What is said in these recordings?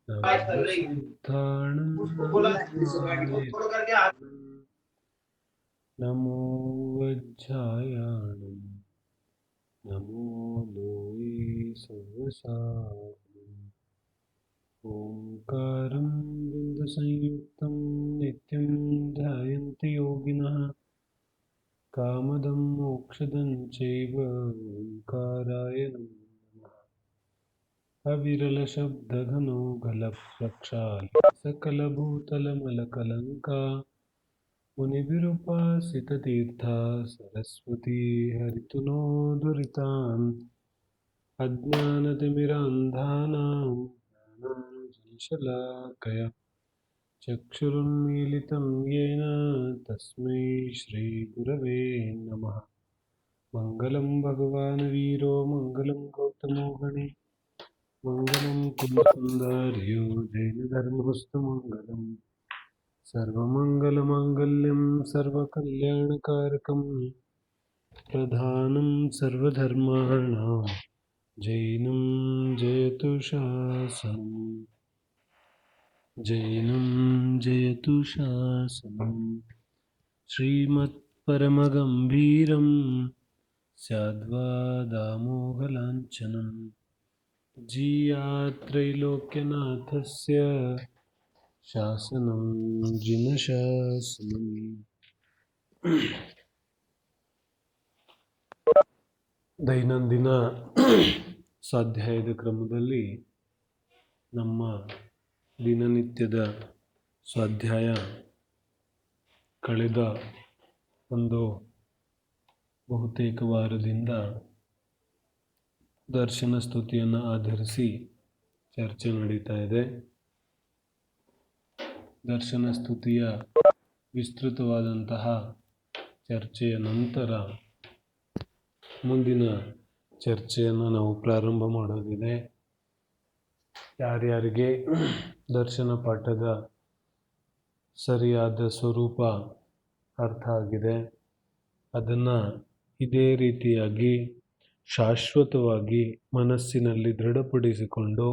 नमो सिद्धाणं नमो वज्रायाणं नमो लोये सर्वसारम् ओंकारं बिन्दुसंयुक्तं नित्यं ध्यायन्ति योगिनः कामदं मोक्षदं चैव ओंकाराय नमः अविरलशब्दघनो गलप्रक्षाल्य सकलभूतलमलकलङ्का मुनिभिरुपासिततीर्था सरस्वती हरितु नो दुरितान् अज्ञानतिमिरान्धानां ज्ञानाञ्जनशलाकया चक्षुरुन्मीलितं येन तस्मै श्रीगुरवे नमः। मङ्गलं भगवान् वीरो मङ्गलं गौतमो गणे मङ्गलं कुलसुन्दर्यो जैनधर्मस्तु मङ्गलम् सर्वमङ्गलमाङ्गल्यं सर्वकल्याणकारकं प्रधानं सर्वधर्माणां जैनं जयतु शासनम् जैनं जयतु शासनम् श्रीमत्परमगम्भीरं स्याद्वादामोघलाञ्छनं जीयात्रैलोक्यनाथस्य शासनं जिनशासनम् ದೈನಂದಿನ ಸ್ವಾಧ್ಯಾಯದ ಕ್ರಮದಲ್ಲಿ ನಮ್ಮ ದಿನನಿತ್ಯದ ಸ್ವಾಧ್ಯಾಯ ಕಳೆದ ಒಂದು ಬಹುತೇಕ ವಾರದಿಂದ ದರ್ಶನ ಸ್ತುತಿಯನ್ನು ಆಧರಿಸಿ ಚರ್ಚೆ ನಡೀತಾ ಇದೆ. ದರ್ಶನ ಸ್ತುತಿಯ ವಿಸ್ತೃತವಾದಂತಹ ಚರ್ಚೆಯ ನಂತರ ಮುಂದಿನ ಚರ್ಚೆಯನ್ನು ನಾವು ಪ್ರಾರಂಭ ಮಾಡೋದಿದೆ. ಯಾರ್ಯಾರಿಗೆ ದರ್ಶನ ಪಾಠದ ಸರಿಯಾದ ಸ್ವರೂಪ ಅರ್ಥ ಆಗಿದೆ ಅದನ್ನು ಇದೇ ರೀತಿಯಾಗಿ ಶಾಶ್ವತವಾಗಿ ಮನಸ್ಸಿನಲ್ಲಿ ದೃಢಪಡಿಸಿಕೊಂಡು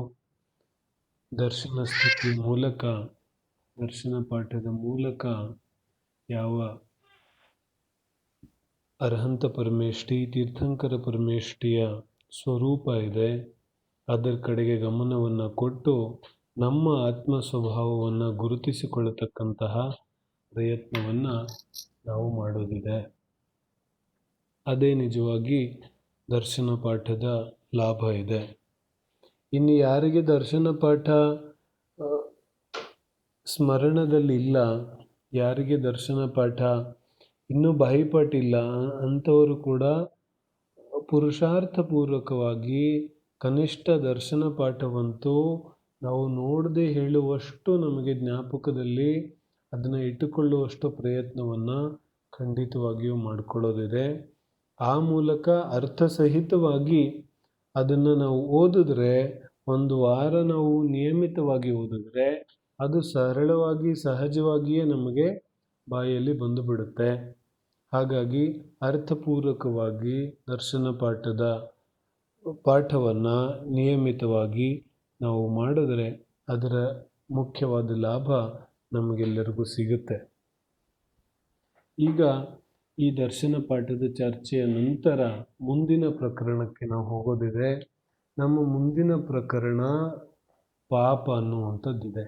ದರ್ಶನ ಸ್ತುತಿ ಮೂಲಕ ದರ್ಶನ ಪಾಠದ ಮೂಲಕ ಯಾವ ಅರ್ಹಂತ ಪರಮೇಷ್ಠಿ ತೀರ್ಥಂಕರ ಪರಮೇಷ್ಠಿಯ ಸ್ವರೂಪ ಇದೆ ಅದರ ಕಡೆಗೆ ಗಮನವನ್ನು ಕೊಟ್ಟು ನಮ್ಮ ಆತ್ಮ ಸ್ವಭಾವವನ್ನು ಗುರುತಿಸಿಕೊಳ್ಳತಕ್ಕಂತಹ ಪ್ರಯತ್ನವನ್ನು ನಾವು ಮಾಡೋದಿದೆ. ಅದೇ ನಿಜವಾಗಿ ದರ್ಶನ ಪಾಠದ ಲಾಭ ಇದೆ. ಇನ್ನು ಯಾರಿಗೆ ದರ್ಶನ ಪಾಠ ಸ್ಮರಣದಲ್ಲಿಲ್ಲ, ಯಾರಿಗೆ ದರ್ಶನ ಪಾಠ ಇನ್ನೂ ಬಾಯಿಪಾಟಿಲ್ಲ ಅಂಥವರು ಕೂಡ ಪುರುಷಾರ್ಥಪೂರ್ವಕವಾಗಿ ಕನಿಷ್ಠ ದರ್ಶನ ಪಾಠವಂತೂ ನಾವು ನೋಡದೆ ಹೇಳುವಷ್ಟು ನಮಗೆ ಜ್ಞಾಪಕದಲ್ಲಿ ಅದನ್ನು ಇಟ್ಟುಕೊಳ್ಳುವಷ್ಟು ಪ್ರಯತ್ನವನ್ನು ಖಂಡಿತವಾಗಿಯೂ ಮಾಡಿಕೊಳ್ಳೋದಿದೆ. ಆ ಮೂಲಕ ಅರ್ಥಸಹಿತವಾಗಿ ಅದನ್ನು ನಾವು ಓದಿದ್ರೆ, ಒಂದು ವಾರ ನಾವು ನಿಯಮಿತವಾಗಿ ಓದಿದ್ರೆ ಅದು ಸರಳವಾಗಿ ಸಹಜವಾಗಿಯೇ ನಮಗೆ ಬಾಯಲ್ಲಿ ಬಂದು ಬಿಡುತ್ತೆ. ಹಾಗಾಗಿ ಅರ್ಥಪೂರ್ವಕವಾಗಿ ದರ್ಶನ ಪಾಠವನ್ನು ನಿಯಮಿತವಾಗಿ ನಾವು ಮಾಡಿದ್ರೆ ಅದರ ಮುಖ್ಯವಾದ ಲಾಭ ನಮಗೆಲ್ಲರಿಗೂ ಸಿಗುತ್ತೆ. ಈಗ ಈ ದರ್ಶನ ಪಾಠದ ಚರ್ಚೆಯ ನಂತರ ಮುಂದಿನ ಪ್ರಕರಣಕ್ಕೆ ನಾವು ಹೋಗೋದಿದೆ. ನಮ್ಮ ಮುಂದಿನ ಪ್ರಕರಣ ಪಾಪ ಅನ್ನುವಂಥದ್ದಿದೆ.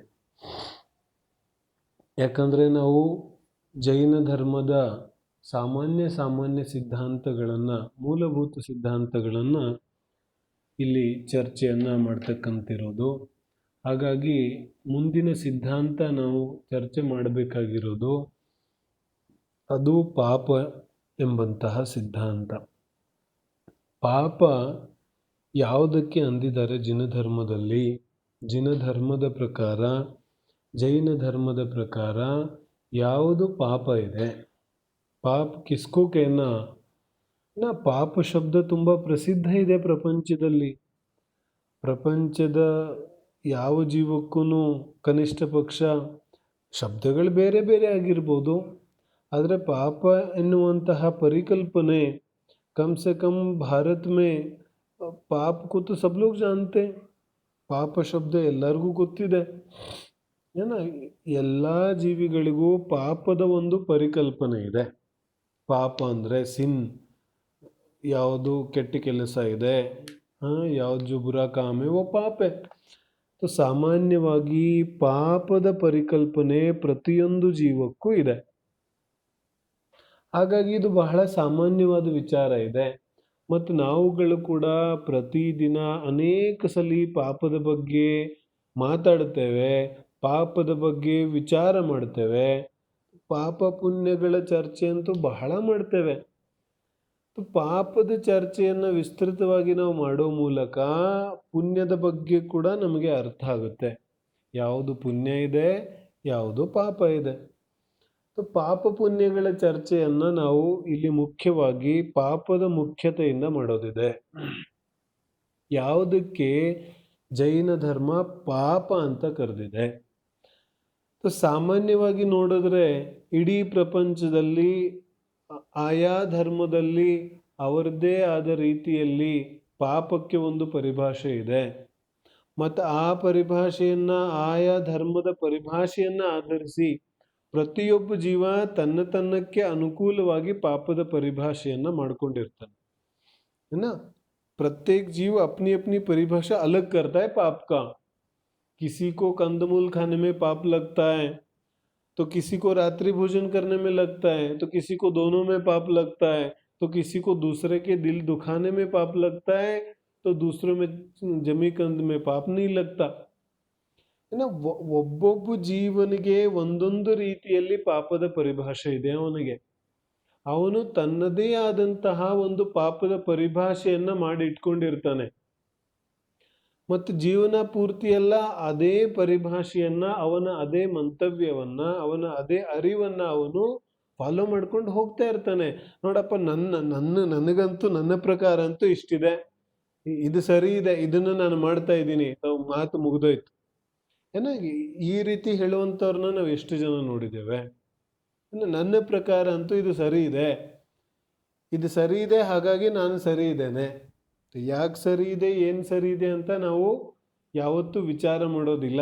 ಯಾಕಂದರೆ ನಾವು ಜೈನ ಧರ್ಮದ ಸಾಮಾನ್ಯ ಸಿದ್ಧಾಂತಗಳನ್ನು, ಮೂಲಭೂತ ಸಿದ್ಧಾಂತಗಳನ್ನು ಇಲ್ಲಿ ಚರ್ಚೆಯನ್ನು ಮಾಡ್ತಕ್ಕಂತಿರೋದು. ಹಾಗಾಗಿ ಮುಂದಿನ ಸಿದ್ಧಾಂತ ನಾವು ಚರ್ಚೆ ಮಾಡಬೇಕಾಗಿರೋದು ಅದು ಪಾಪ ಎಂಬಂತಹ ಸಿದ್ಧಾಂತ. ಪಾಪ ಯಾವುದಕ್ಕೆ ಅಂದಿದ್ದಾರೆ ಜಿನಧರ್ಮದಲ್ಲಿ? ಜಿನಧರ್ಮದ ಪ್ರಕಾರ, ಜೈನ ಧರ್ಮದ ಪ್ರಕಾರ ಯಾವುದು ಪಾಪ ಇದೆ? ಪಾಪ ಕಿಸ್ಕೋ ಕೇನಾ ನಾ ಪಾಪ ಶಬ್ದ ತುಂಬ ಪ್ರಸಿದ್ಧ ಇದೆ ಪ್ರಪಂಚದಲ್ಲಿ. ಪ್ರಪಂಚದ ಯಾವ ಜೀವಕ್ಕೂ ಕನಿಷ್ಠ ಪಕ್ಷ ಶಬ್ದಗಳು ಬೇರೆ ಬೇರೆ ಆಗಿರ್ಬೋದು, ಆದರೆ ಪಾಪ ಎನ್ನುವಂತಹ ಪರಿಕಲ್ಪನೆ ಕಮ್ ಸೆ ಕಮ್ ಭಾರತ ಮೇ ಪಾಪ ಕೋ ತೋ ಸಬ್ ಲೋಗ್ ಜಾನ್ತೆ. ಪಾಪ ಶಬ್ದ ಎಲ್ಲರಿಗೂ ಗೊತ್ತಿದೆ. ಏನ ಎಲ್ಲ ಜೀವಿಗಳಿಗೂ ಪಾಪದ ಒಂದು ಪರಿಕಲ್ಪನೆ ಇದೆ. ಪಾಪ ಅಂದರೆ ಸಿನ್, ಯಾವುದು ಕೆಟ್ಟ ಕೆಲಸ ಇದೆ, ಯಾವ್ದು ಜುಬುರ ಕಾಮೆ ಓ ಪಾಪೆ. ಸಾಮಾನ್ಯವಾಗಿ ಪಾಪದ ಪರಿಕಲ್ಪನೆ ಪ್ರತಿಯೊಂದು ಜೀವಕ್ಕೂ ಇದೆ. ಹಾಗಾಗಿ ಇದು ಬಹಳ ಸಾಮಾನ್ಯವಾದ ವಿಚಾರ ಇದೆ. ಮತ್ತು ನಾವುಗಳು ಕೂಡ ಪ್ರತಿದಿನ ಅನೇಕ ಸಲ ಪಾಪದ ಬಗ್ಗೆ ಮಾತಾಡ್ತೇವೆ, ಪಾಪದ ಬಗ್ಗೆ ವಿಚಾರ ಮಾಡ್ತೇವೆ, ಪಾಪ ಪುಣ್ಯಗಳ ಚರ್ಚೆ ಅಂತೂ ಬಹಳ ಮಾಡ್ತೇವೆ. ಪಾಪದ ಚರ್ಚೆಯನ್ನು ವಿಸ್ತೃತವಾಗಿ ನಾವು ಮಾಡೋ ಮೂಲಕ ಪುಣ್ಯದ ಬಗ್ಗೆ ಕೂಡ ನಮಗೆ ಅರ್ಥ ಆಗುತ್ತೆ. ಯಾವುದು ಪುಣ್ಯ ಇದೆ, ಯಾವುದು ಪಾಪ ಇದೆ. ಪಾಪ ಪುಣ್ಯಗಳ ಚರ್ಚೆಯನ್ನು ನಾವು ಇಲ್ಲಿ ಮುಖ್ಯವಾಗಿ ಪಾಪದ ಮುಖ್ಯತೆಯಿಂದ ಮಾಡೋದಿದೆ. ಯಾವುದಕ್ಕೆ ಜೈನ ಧರ್ಮ ಪಾಪ ಅಂತ ಕರೆದಿದೆ? ಸಾಮಾನ್ಯವಾಗಿ ನೋಡಿದ್ರೆ ಇಡೀ ಪ್ರಪಂಚದಲ್ಲಿ ಆಯಾ ಧರ್ಮದಲ್ಲಿ ಅವರದ್ದೇ ಆದ ರೀತಿಯಲ್ಲಿ ಪಾಪಕ್ಕೆ ಒಂದು ಪರಿಭಾಷೆ ಇದೆ. ಮತ್ತು ಆ ಪರಿಭಾಷೆಯನ್ನು, ಆಯಾ ಧರ್ಮದ ಪರಿಭಾಷೆಯನ್ನು ಆಧರಿಸಿ ಪ್ರತಿಯೊಬ್ಬ ಜೀವ ತನ್ನಕ್ಕೆ ಅನುಕೂಲವಾಗಿ ಪಾಪದ ಪರಿಭಾಷೆಯನ್ನು ಮಾಡ್ಕೊಂಡಿರ್ತಾನೆ. है ना? प्रत्येक जीव अपनी अपनी परिभाषा अलग करता है पाप का. किसी को कंदमूल खाने में पाप लगता है, तो किसी को रात्रि भोजन करने में लगता है, तो किसी को दोनों में पाप लगता है, तो किसी को दूसरे के दिल दुखाने में पाप लगता है, तो दूसरों में जमी कंद में पाप नहीं लगता. ಒಬ್ಬೊಬ್ಬ ಜೀವನಿಗೆ ಒಂದೊಂದು ರೀತಿಯಲ್ಲಿ ಪಾಪದ ಪರಿಭಾಷೆ ಇದೆ. ಅವನು ತನ್ನದೇ ಆದಂತಹ ಒಂದು ಪಾಪದ ಪರಿಭಾಷೆಯನ್ನ ಮಾಡಿ ಇಟ್ಕೊಂಡಿರ್ತಾನೆ. ಮತ್ತು ಜೀವನ ಪೂರ್ತಿಯೆಲ್ಲ ಅದೇ ಪರಿಭಾಷೆಯನ್ನ, ಅವನ ಅದೇ ಮಂತವ್ಯವನ್ನ, ಅವನ ಅದೇ ಅರಿವನ್ನ ಅವನು ಫಾಲೋ ಮಾಡ್ಕೊಂಡು ಹೋಗ್ತಾ ಇರ್ತಾನೆ. ನೋಡಪ್ಪ, ನನಗಂತೂ ನನ್ನ ಪ್ರಕಾರ ಅಂತೂ ಇಷ್ಟಿದೆ, ಇದು ಸರಿ ಇದೆ, ಇದನ್ನ ನಾನು ಮಾಡ್ತಾ ಇದ್ದೀನಿ, ಮಾತು ಮುಗಿದೋಯ್ತು. ಈ ರೀತಿ ಹೇಳುವಂಥವ್ರನ್ನ ನಾವು ಎಷ್ಟು ಜನ ನೋಡಿದ್ದೇವೆ? ನನ್ನ ಪ್ರಕಾರ ಅಂತೂ ಇದು ಸರಿ ಇದೆ, ಇದು ಸರಿ ಇದೆ, ಹಾಗಾಗಿ ನಾನು ಸರಿ ಇದ್ದೇನೆ. ಯಾಕೆ ಸರಿ ಇದೆ, ಏನು ಸರಿ ಇದೆ ಅಂತ ನಾವು ಯಾವತ್ತೂ ವಿಚಾರ ಮಾಡೋದಿಲ್ಲ.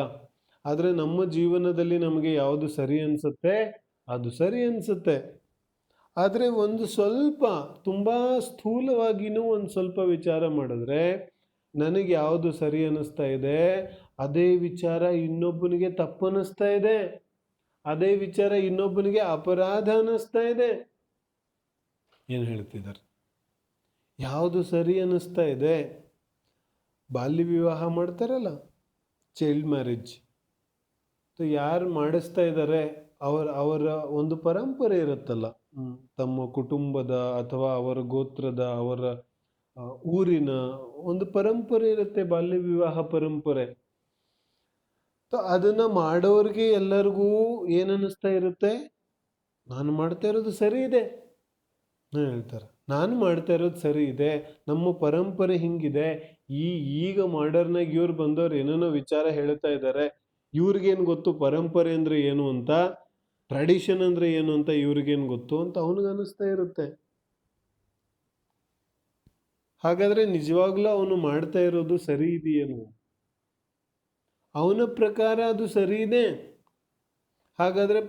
ಆದರೆ ನಮ್ಮ ಜೀವನದಲ್ಲಿ ನಮಗೆ ಯಾವುದು ಸರಿ ಅನಿಸುತ್ತೆ ಅದು ಸರಿ ಅನಿಸುತ್ತೆ. ಆದರೆ ಒಂದು ಸ್ವಲ್ಪ ತುಂಬ ಸ್ಥೂಲವಾಗಿನೂ ಒಂದು ಸ್ವಲ್ಪ ವಿಚಾರ ಮಾಡಿದ್ರೆ ನನಗೆ ಯಾವುದು ಸರಿ ಅನ್ನಿಸ್ತಾ ಇದೆ, ಅದೇ ವಿಚಾರ ಇನ್ನೊಬ್ಬನಿಗೆ ತಪ್ಪು ಅನ್ನಿಸ್ತಾ ಇದೆ, ಅದೇ ವಿಚಾರ ಇನ್ನೊಬ್ಬನಿಗೆ ಅಪರಾಧ ಅನ್ನಿಸ್ತಾ ಇದೆ. ಏನು ಹೇಳ್ತಿದ್ದಾರೆ? ಯಾವುದು ಸರಿ ಅನ್ನಿಸ್ತಾ ಇದೆ? ಬಾಲ್ಯ ವಿವಾಹ ಮಾಡ್ತಾರಲ್ಲ, ಚೈಲ್ಡ್ ಮ್ಯಾರೇಜ್, ಯಾರು ಮಾಡಿಸ್ತಾ ಇದ್ದಾರೆ ಅವರ ಒಂದು ಪರಂಪರೆ ಇರುತ್ತಲ್ಲ, ತಮ್ಮ ಕುಟುಂಬದ ಅಥವಾ ಅವರ ಗೋತ್ರದ, ಅವರ ಊರಿನ ಒಂದು ಪರಂಪರೆ ಇರುತ್ತೆ, ಬಾಲ್ಯ ವಿವಾಹ ಪರಂಪರೆ. ಅದನ್ನ ಮಾಡೋರಿಗೆ ಎಲ್ಲರಿಗೂ ಏನನ್ನಿಸ್ತಾ ಇರುತ್ತೆ? ನಾನು ಮಾಡ್ತಾ ಇರೋದು ಸರಿ ಇದೆ ಹೇಳ್ತಾರೆ. ನಾನು ಮಾಡ್ತಾ ಇರೋದು ಸರಿ ಇದೆ, ನಮ್ಮ ಪರಂಪರೆ ಹಿಂಗಿದೆ. ಈಗ ಮಾಡರ್ನಾಗ ಇವ್ರು ಬಂದವ್ರು ಏನೇನೋ ವಿಚಾರ ಹೇಳ್ತಾ ಇದ್ದಾರೆ, ಇವ್ರಿಗೇನು ಗೊತ್ತು ಪರಂಪರೆ ಅಂದ್ರೆ ಏನು ಅಂತ, ಟ್ರೆಡಿಷನ್ ಅಂದ್ರೆ ಏನು ಅಂತ ಇವ್ರಿಗೇನು ಗೊತ್ತು ಅಂತ ಅವನಿಗನ್ನಿಸ್ತಾ ಇರುತ್ತೆ. ಹಾಗಾದ್ರೆ ನಿಜವಾಗ್ಲೂ ಅವನು ಮಾಡ್ತಾ ಇರೋದು ಸರಿ ಇದೆಯೇನು? ಅವನ ಪ್ರಕಾರ ಅದು ಸರಿ ಇದೆ. ಹಾಗಾದ್ರೆ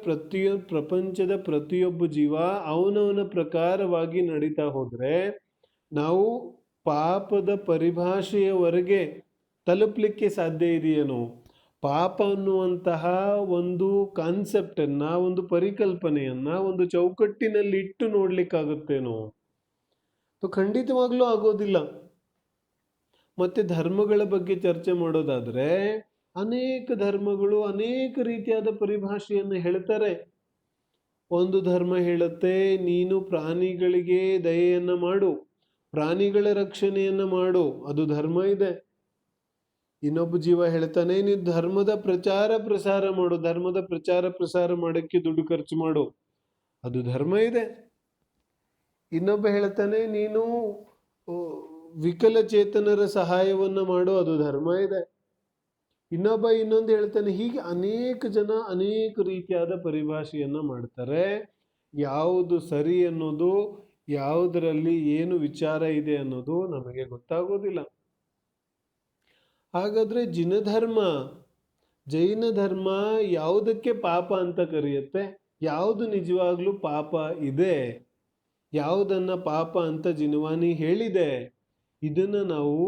ಪ್ರಪಂಚದ ಪ್ರತಿಯೊಬ್ಬ ಜೀವ ಅವನವನ ಪ್ರಕಾರವಾಗಿ ನಡೀತಾ ಹೋದ್ರೆ ನಾವು ಪಾಪದ ಪರಿಭಾಷೆಯವರೆಗೆ ತಲುಪಲಿಕ್ಕೆ ಸಾಧ್ಯ ಇದೆಯೇನೋ? ಪಾಪ ಅನ್ನುವಂತಹ ಒಂದು ಕಾನ್ಸೆಪ್ಟನ್ನು, ಒಂದು ಪರಿಕಲ್ಪನೆಯನ್ನು ಒಂದು ಚೌಕಟ್ಟಿನಲ್ಲಿ ಇಟ್ಟು ನೋಡ್ಲಿಕ್ಕಾಗುತ್ತೇನೋ? ಖಂಡಿತವಾಗ್ಲೂ ಆಗೋದಿಲ್ಲ. ಮತ್ತೆ ಧರ್ಮಗಳ ಬಗ್ಗೆ ಚರ್ಚೆ ಮಾಡೋದಾದ್ರೆ ಅನೇಕ ಧರ್ಮಗಳು ಅನೇಕ ರೀತಿಯಾದ ಪರಿಭಾಷೆಯನ್ನು ಹೇಳ್ತಾರೆ. ಒಂದು ಧರ್ಮ ಹೇಳುತ್ತೆ, ನೀನು ಪ್ರಾಣಿಗಳಿಗೆ ದಯೆಯನ್ನು ಮಾಡು, ಪ್ರಾಣಿಗಳ ರಕ್ಷಣೆಯನ್ನು ಮಾಡು, ಅದು ಧರ್ಮ ಇದೆ. ಇನ್ನೊಬ್ಬ ಜೀವ ಹೇಳ್ತಾನೆ, ನೀನು ಧರ್ಮದ ಪ್ರಚಾರ ಪ್ರಸಾರ ಮಾಡು, ಧರ್ಮದ ಪ್ರಚಾರ ಪ್ರಸಾರ ಮಾಡೋಕ್ಕೆ ದುಡ್ಡು ಖರ್ಚು ಮಾಡು, ಅದು ಧರ್ಮ ಇದೆ. ಇನ್ನೊಬ್ಬ ಹೇಳ್ತಾನೆ, ನೀನು ವಿಕಲಚೇತನರ ಸಹಾಯವನ್ನು ಮಾಡು, ಅದು ಧರ್ಮ ಇದೆ. ಇನ್ನೊಂದು ಹೇಳ್ತಾನೆ. ಹೀಗೆ ಅನೇಕ ಜನ ಅನೇಕ ರೀತಿಯಾದ ಪರಿಭಾಷೆಯನ್ನು ಮಾಡ್ತಾರೆ. ಯಾವುದು ಸರಿ ಅನ್ನೋದು, ಯಾವುದರಲ್ಲಿ ಏನು ವಿಚಾರ ಇದೆ ಅನ್ನೋದು ನಮಗೆ ಗೊತ್ತಾಗೋದಿಲ್ಲ. ಹಾಗಾದ್ರೆ ಜೈನ ಧರ್ಮ ಯಾವುದಕ್ಕೆ ಪಾಪ ಅಂತ ಕರೆಯುತ್ತೆ? ಯಾವುದು ನಿಜವಾಗ್ಲೂ ಪಾಪ ಇದೆ? ಯಾವುದನ್ನ ಪಾಪ ಅಂತ ಜಿನವಾನಿ ಹೇಳಿದೆ? ಇದನ್ನ ನಾವು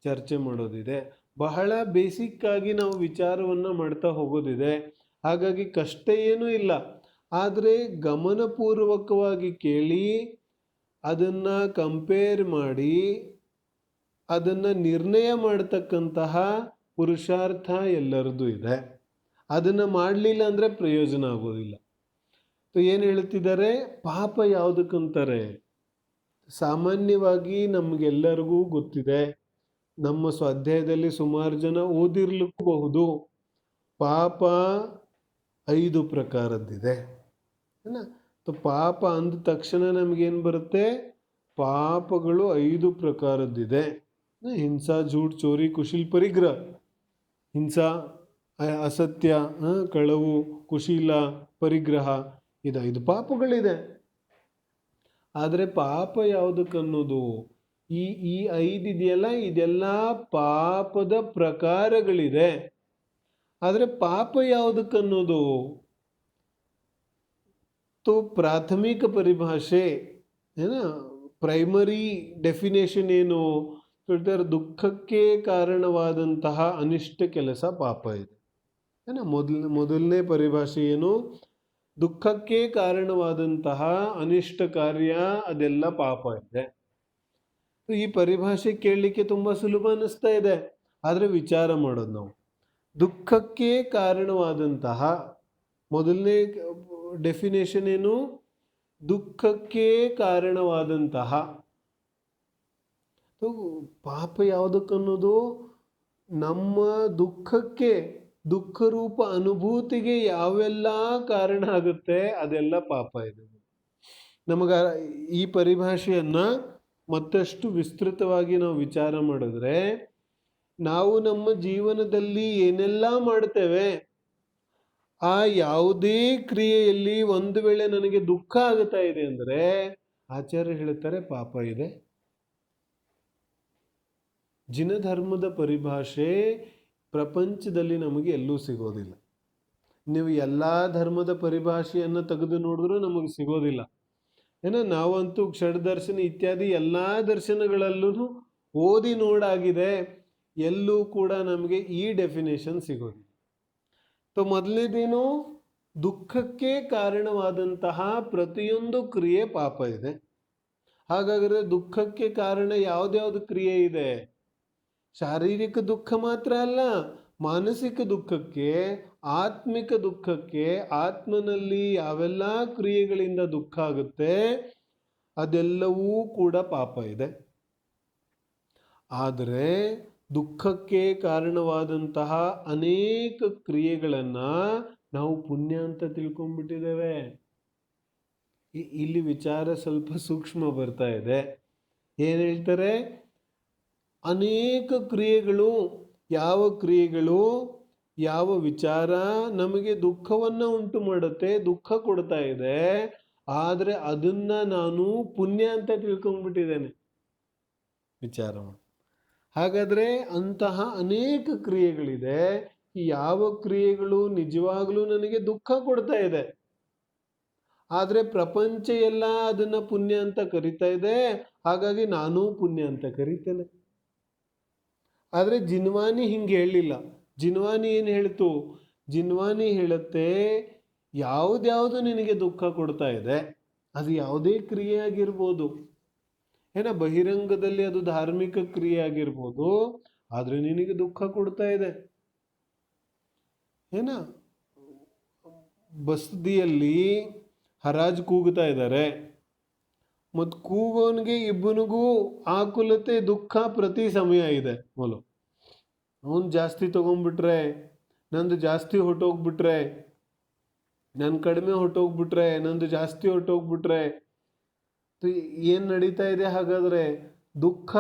ಚರ್ಚೆ ಮಾಡೋದಿದೆ. ಬಹಳ ಬೇಸಿಕ್ ಆಗಿ ನಾವು ವಿಚಾರವನ್ನ ಮಾಡ್ತಾ ಹೋಗೋದಿದೆ. ಹಾಗಾಗಿ ಕಷ್ಟ ಏನೂ ಇಲ್ಲ. ಆದರೆ ಗಮನಪೂರ್ವಕವಾಗಿ ಕೇಳಿ, ಅದನ್ನ ಕಂಪೇರ್ ಮಾಡಿ, ಅದನ್ನ ನಿರ್ಣಯ ಮಾಡತಕ್ಕಂತಹ ಪುರುಷಾರ್ಥ ಎಲ್ಲರದ್ದು ಇದೆ. ಅದನ್ನ ಮಾಡಲಿಲ್ಲ ಅಂದ್ರೆ ಪ್ರಯೋಜನ ಆಗೋದಿಲ್ಲ. ಏನು ಹೇಳ್ತಿದ್ದಾರೆ? ಪಾಪ ಯಾವುದಕ್ಕಂತಾರೆ? ಸಾಮಾನ್ಯವಾಗಿ ನಮಗೆಲ್ಲರಿಗೂ ಗೊತ್ತಿದೆ, ನಮ್ಮ ಸ್ವಾಧ್ಯಾಯದಲ್ಲಿ ಸುಮಾರು ಜನ ಓದಿರ್ಲಿಕ್ಕಬಹುದು. ಪಾಪ 5 ಪ್ರಕಾರದ್ದಿದೆ. ಪಾಪ ಅಂದ ತಕ್ಷಣ ನಮಗೇನು ಬರುತ್ತೆ? ಪಾಪಗಳು 5 ಪ್ರಕಾರದ್ದಿದೆ. ಹಿಂಸಾ, ಝೂಟ್, ಚೋರಿ, ಕುಶಿಲ್, ಪರಿಗ್ರಹ. ಹಿಂಸಾ, ಅಸತ್ಯ, ಕಳವು, ಕುಶೀಲ, ಪರಿಗ್ರಹ, ಇದು 5 ಪಾಪಗಳಿದೆ. ಆದರೆ ಪಾಪ ಯಾವುದಕ್ಕನ್ನೋದು? ಈ 5 ಇದೆಯಲ್ಲ, ಇದೆಲ್ಲ ಪಾಪದ ಪ್ರಕಾರಗಳಿದೆ. ಆದರೆ ಪಾಪ ಯಾವುದಕ್ಕನ್ನೋದು? ಪ್ರಾಥಮಿಕ ಪರಿಭಾಷೆ ಪ್ರೈಮರಿ ಡೆಫಿನೇಷನ್ ಏನು ಹೇಳ್ತಾರೆ? ದುಃಖಕ್ಕೆ ಕಾರಣವಾದಂತಹ ಅನಿಷ್ಟ ಕೆಲಸ ಪಾಪ ಇದೆ. ಮೊದಲನೇ ಪರಿಭಾಷೆ ಏನು? ದುಃಖಕ್ಕೆ ಕಾರಣವಾದಂತಹ ಅನಿಷ್ಟ ಕಾರ್ಯ ಅದೆಲ್ಲ ಪಾಪ ಇದೆ. ಈ ಪರಿಭಾಷೆ ಕೇಳಲಿಕ್ಕೆ ತುಂಬಾ ಸುಲಭ ಅನ್ನಿಸ್ತಾ ಇದೆ. ಆದರೆ ವಿಚಾರ ಮಾಡೋದು ನಾವು, ದುಃಖಕ್ಕೆ ಕಾರಣವಾದಂತಹ ಮೊದಲನೇ ಡೆಫಿನೇಷನ್ ಏನು? ದುಃಖಕ್ಕೆ ಕಾರಣವಾದಂತಹ ಪಾಪ ಯಾವುದಕ್ಕನ್ನೋದು? ನಮ್ಮ ದುಃಖಕ್ಕೆ, ದುಃಖ ರೂಪ ಅನುಭೂತಿಗೆ ಯಾವೆಲ್ಲ ಕಾರಣ ಆಗುತ್ತೆ ಅದೆಲ್ಲ ಪಾಪ ಇದೆ. ನಮಗ ಈ ಪರಿಭಾಷೆಯನ್ನ ಮತ್ತಷ್ಟು ವಿಸ್ತೃತವಾಗಿ ನಾವು ವಿಚಾರ ಮಾಡಿದ್ರೆ, ನಾವು ನಮ್ಮ ಜೀವನದಲ್ಲಿ ಏನೆಲ್ಲ ಮಾಡ್ತೇವೆ, ಆ ಯಾವುದೇ ಕ್ರಿಯೆಯಲ್ಲಿ ಒಂದು ವೇಳೆ ನನಗೆ ದುಃಖ ಆಗುತ್ತಾ ಇದೆ ಅಂದರೆ ಆಚಾರ್ಯ ಹೇಳ್ತಾರೆ ಪಾಪ ಇದೆ. ಜಿನ ಧರ್ಮದ ಪರಿಭಾಷೆ ಪ್ರಪಂಚದಲ್ಲಿ ನಮಗೆ ಎಲ್ಲೂ ಸಿಗೋದಿಲ್ಲ. ನೀವು ಎಲ್ಲ ಧರ್ಮದ ಪರಿಭಾಷೆಯನ್ನು ತೆಗೆದು ನೋಡಿದ್ರೂ ನಮಗೆ ಸಿಗೋದಿಲ್ಲ. ನಾವಂತೂ ಷಡ್ದರ್ಶನ ಇತ್ಯಾದಿ ಎಲ್ಲ ದರ್ಶನಗಳಲ್ಲೂ ಓದಿ ನೋಡಾಗಿದೆ, ಎಲ್ಲೂ ಕೂಡ ನಮಗೆ ಈ ಡೆಫಿನೇಷನ್ ಸಿಗೋದಿಲ್ಲ. ಮೊದಲನೇದೇನು? ದುಃಖಕ್ಕೆ ಕಾರಣವಾದಂತಹ ಪ್ರತಿಯೊಂದು ಕ್ರಿಯೆ ಪಾಪ ಇದೆ. ಹಾಗಾದರೆ ದುಃಖಕ್ಕೆ ಕಾರಣ ಯಾವ್ದ್ಯಾವ್ದು ಕ್ರಿಯೆ ಇದೆ? ಶಾರೀರಿಕ ದುಃಖ ಮಾತ್ರ ಅಲ್ಲ, ಮಾನಸಿಕ ದುಃಖಕ್ಕೆ, ಆತ್ಮಿಕ ದುಃಖಕ್ಕೆ, ಆತ್ಮನಲ್ಲಿ ಯಾವೆಲ್ಲ ಕ್ರಿಯೆಗಳಿಂದ ದುಃಖ ಆಗುತ್ತೆ ಅದೆಲ್ಲವೂ ಕೂಡ ಪಾಪ ಇದೆ. ಆದರೆ ದುಃಖಕ್ಕೆ ಕಾರಣವಾದಂತಹ ಅನೇಕ ಕ್ರಿಯೆಗಳನ್ನ ನಾವು ಪುಣ್ಯ ಅಂತ ತಿಳ್ಕೊಂಡ್ಬಿಟ್ಟಿದ್ದೇವೆ. ಇಲ್ಲಿ ವಿಚಾರ ಸ್ವಲ್ಪ ಸೂಕ್ಷ್ಮ ಬರ್ತಾ ಇದೆ. ಏನು ಹೇಳ್ತಾರೆ? ಅನೇಕ ಕ್ರಿಯೆಗಳು, ಯಾವ ವಿಚಾರ ನಮಗೆ ದುಃಖವನ್ನು ಉಂಟು ಮಾಡುತ್ತೆ, ದುಃಖ ಕೊಡ್ತಾ ಇದೆ, ಆದರೆ ಅದನ್ನ ನಾನು ಪುಣ್ಯ ಅಂತ ತಿಳ್ಕೊಂಡ್ಬಿಟ್ಟಿದ್ದೇನೆ. ವಿಚಾರ. ಹಾಗಾದ್ರೆ ಅಂತಹ ಅನೇಕ ಕ್ರಿಯೆಗಳಿದೆ. ಯಾವ ಕ್ರಿಯೆಗಳು ನಿಜವಾಗ್ಲೂ ನನಗೆ ದುಃಖ ಕೊಡ್ತಾ ಇದೆ, ಆದ್ರೆ ಪ್ರಪಂಚ ಎಲ್ಲ ಅದನ್ನ ಪುಣ್ಯ ಅಂತ ಕರಿತಾ ಇದೆ, ಹಾಗಾಗಿ ನಾನೂ ಪುಣ್ಯ ಅಂತ ಕರಿತೇನೆ. ಆದ್ರೆ ಜಿನ್ವಾನಿ ಹಿಂಗೆ ಹೇಳಲಿಲ್ಲ. ಜಿನ್ವಾನಿ ಏನು ಹೇಳ್ತು? ಜಿನ್ವಾನಿ ಹೇಳುತ್ತೆ, ಯಾವ್ದ್ಯಾವುದು ನಿನಗೆ ದುಃಖ ಕೊಡ್ತಾ ಇದೆ, ಅದು ಯಾವುದೇ ಕ್ರಿಯೆ ಆಗಿರ್ಬೋದು, ಬಹಿರಂಗದಲ್ಲಿ ಅದು ಧಾರ್ಮಿಕ ಕ್ರಿಯೆ ಆಗಿರ್ಬೋದು, ಆದ್ರೆ ನಿನಗೆ ದುಃಖ ಕೊಡ್ತಾ ಇದೆ. ಬಸ್ದಿಯಲ್ಲಿ ಹರಾಜು ಕೂಗುತ್ತಾ ಇದ್ದಾರೆ, ಮತ್ತು ಕೂಗೋನ್ಗೆ ಇಬ್ಬನಿಗೂ ಆಕುಲತೆ ದುಃಖ ಪ್ರತಿ ಸಮಯ ಇದೆ. ಅವನು ಜಾಸ್ತಿ ತಗೊಂಡ್ಬಿಟ್ರೆ, ನಂದು ಜಾಸ್ತಿ ಹೊಟ್ಟೋಗ್ಬಿಟ್ರೆ, ನನ್ ಕಡಿಮೆ ಹೊಟ್ಟೋಗ್ಬಿಟ್ರೆ, ನಂದು ಜಾಸ್ತಿ ಹೊಟ್ಟೋಗ್ಬಿಟ್ರೆ ಏನ್ ನಡೀತಾ ಇದೆ? ಹಾಗಾದ್ರೆ ದುಃಖ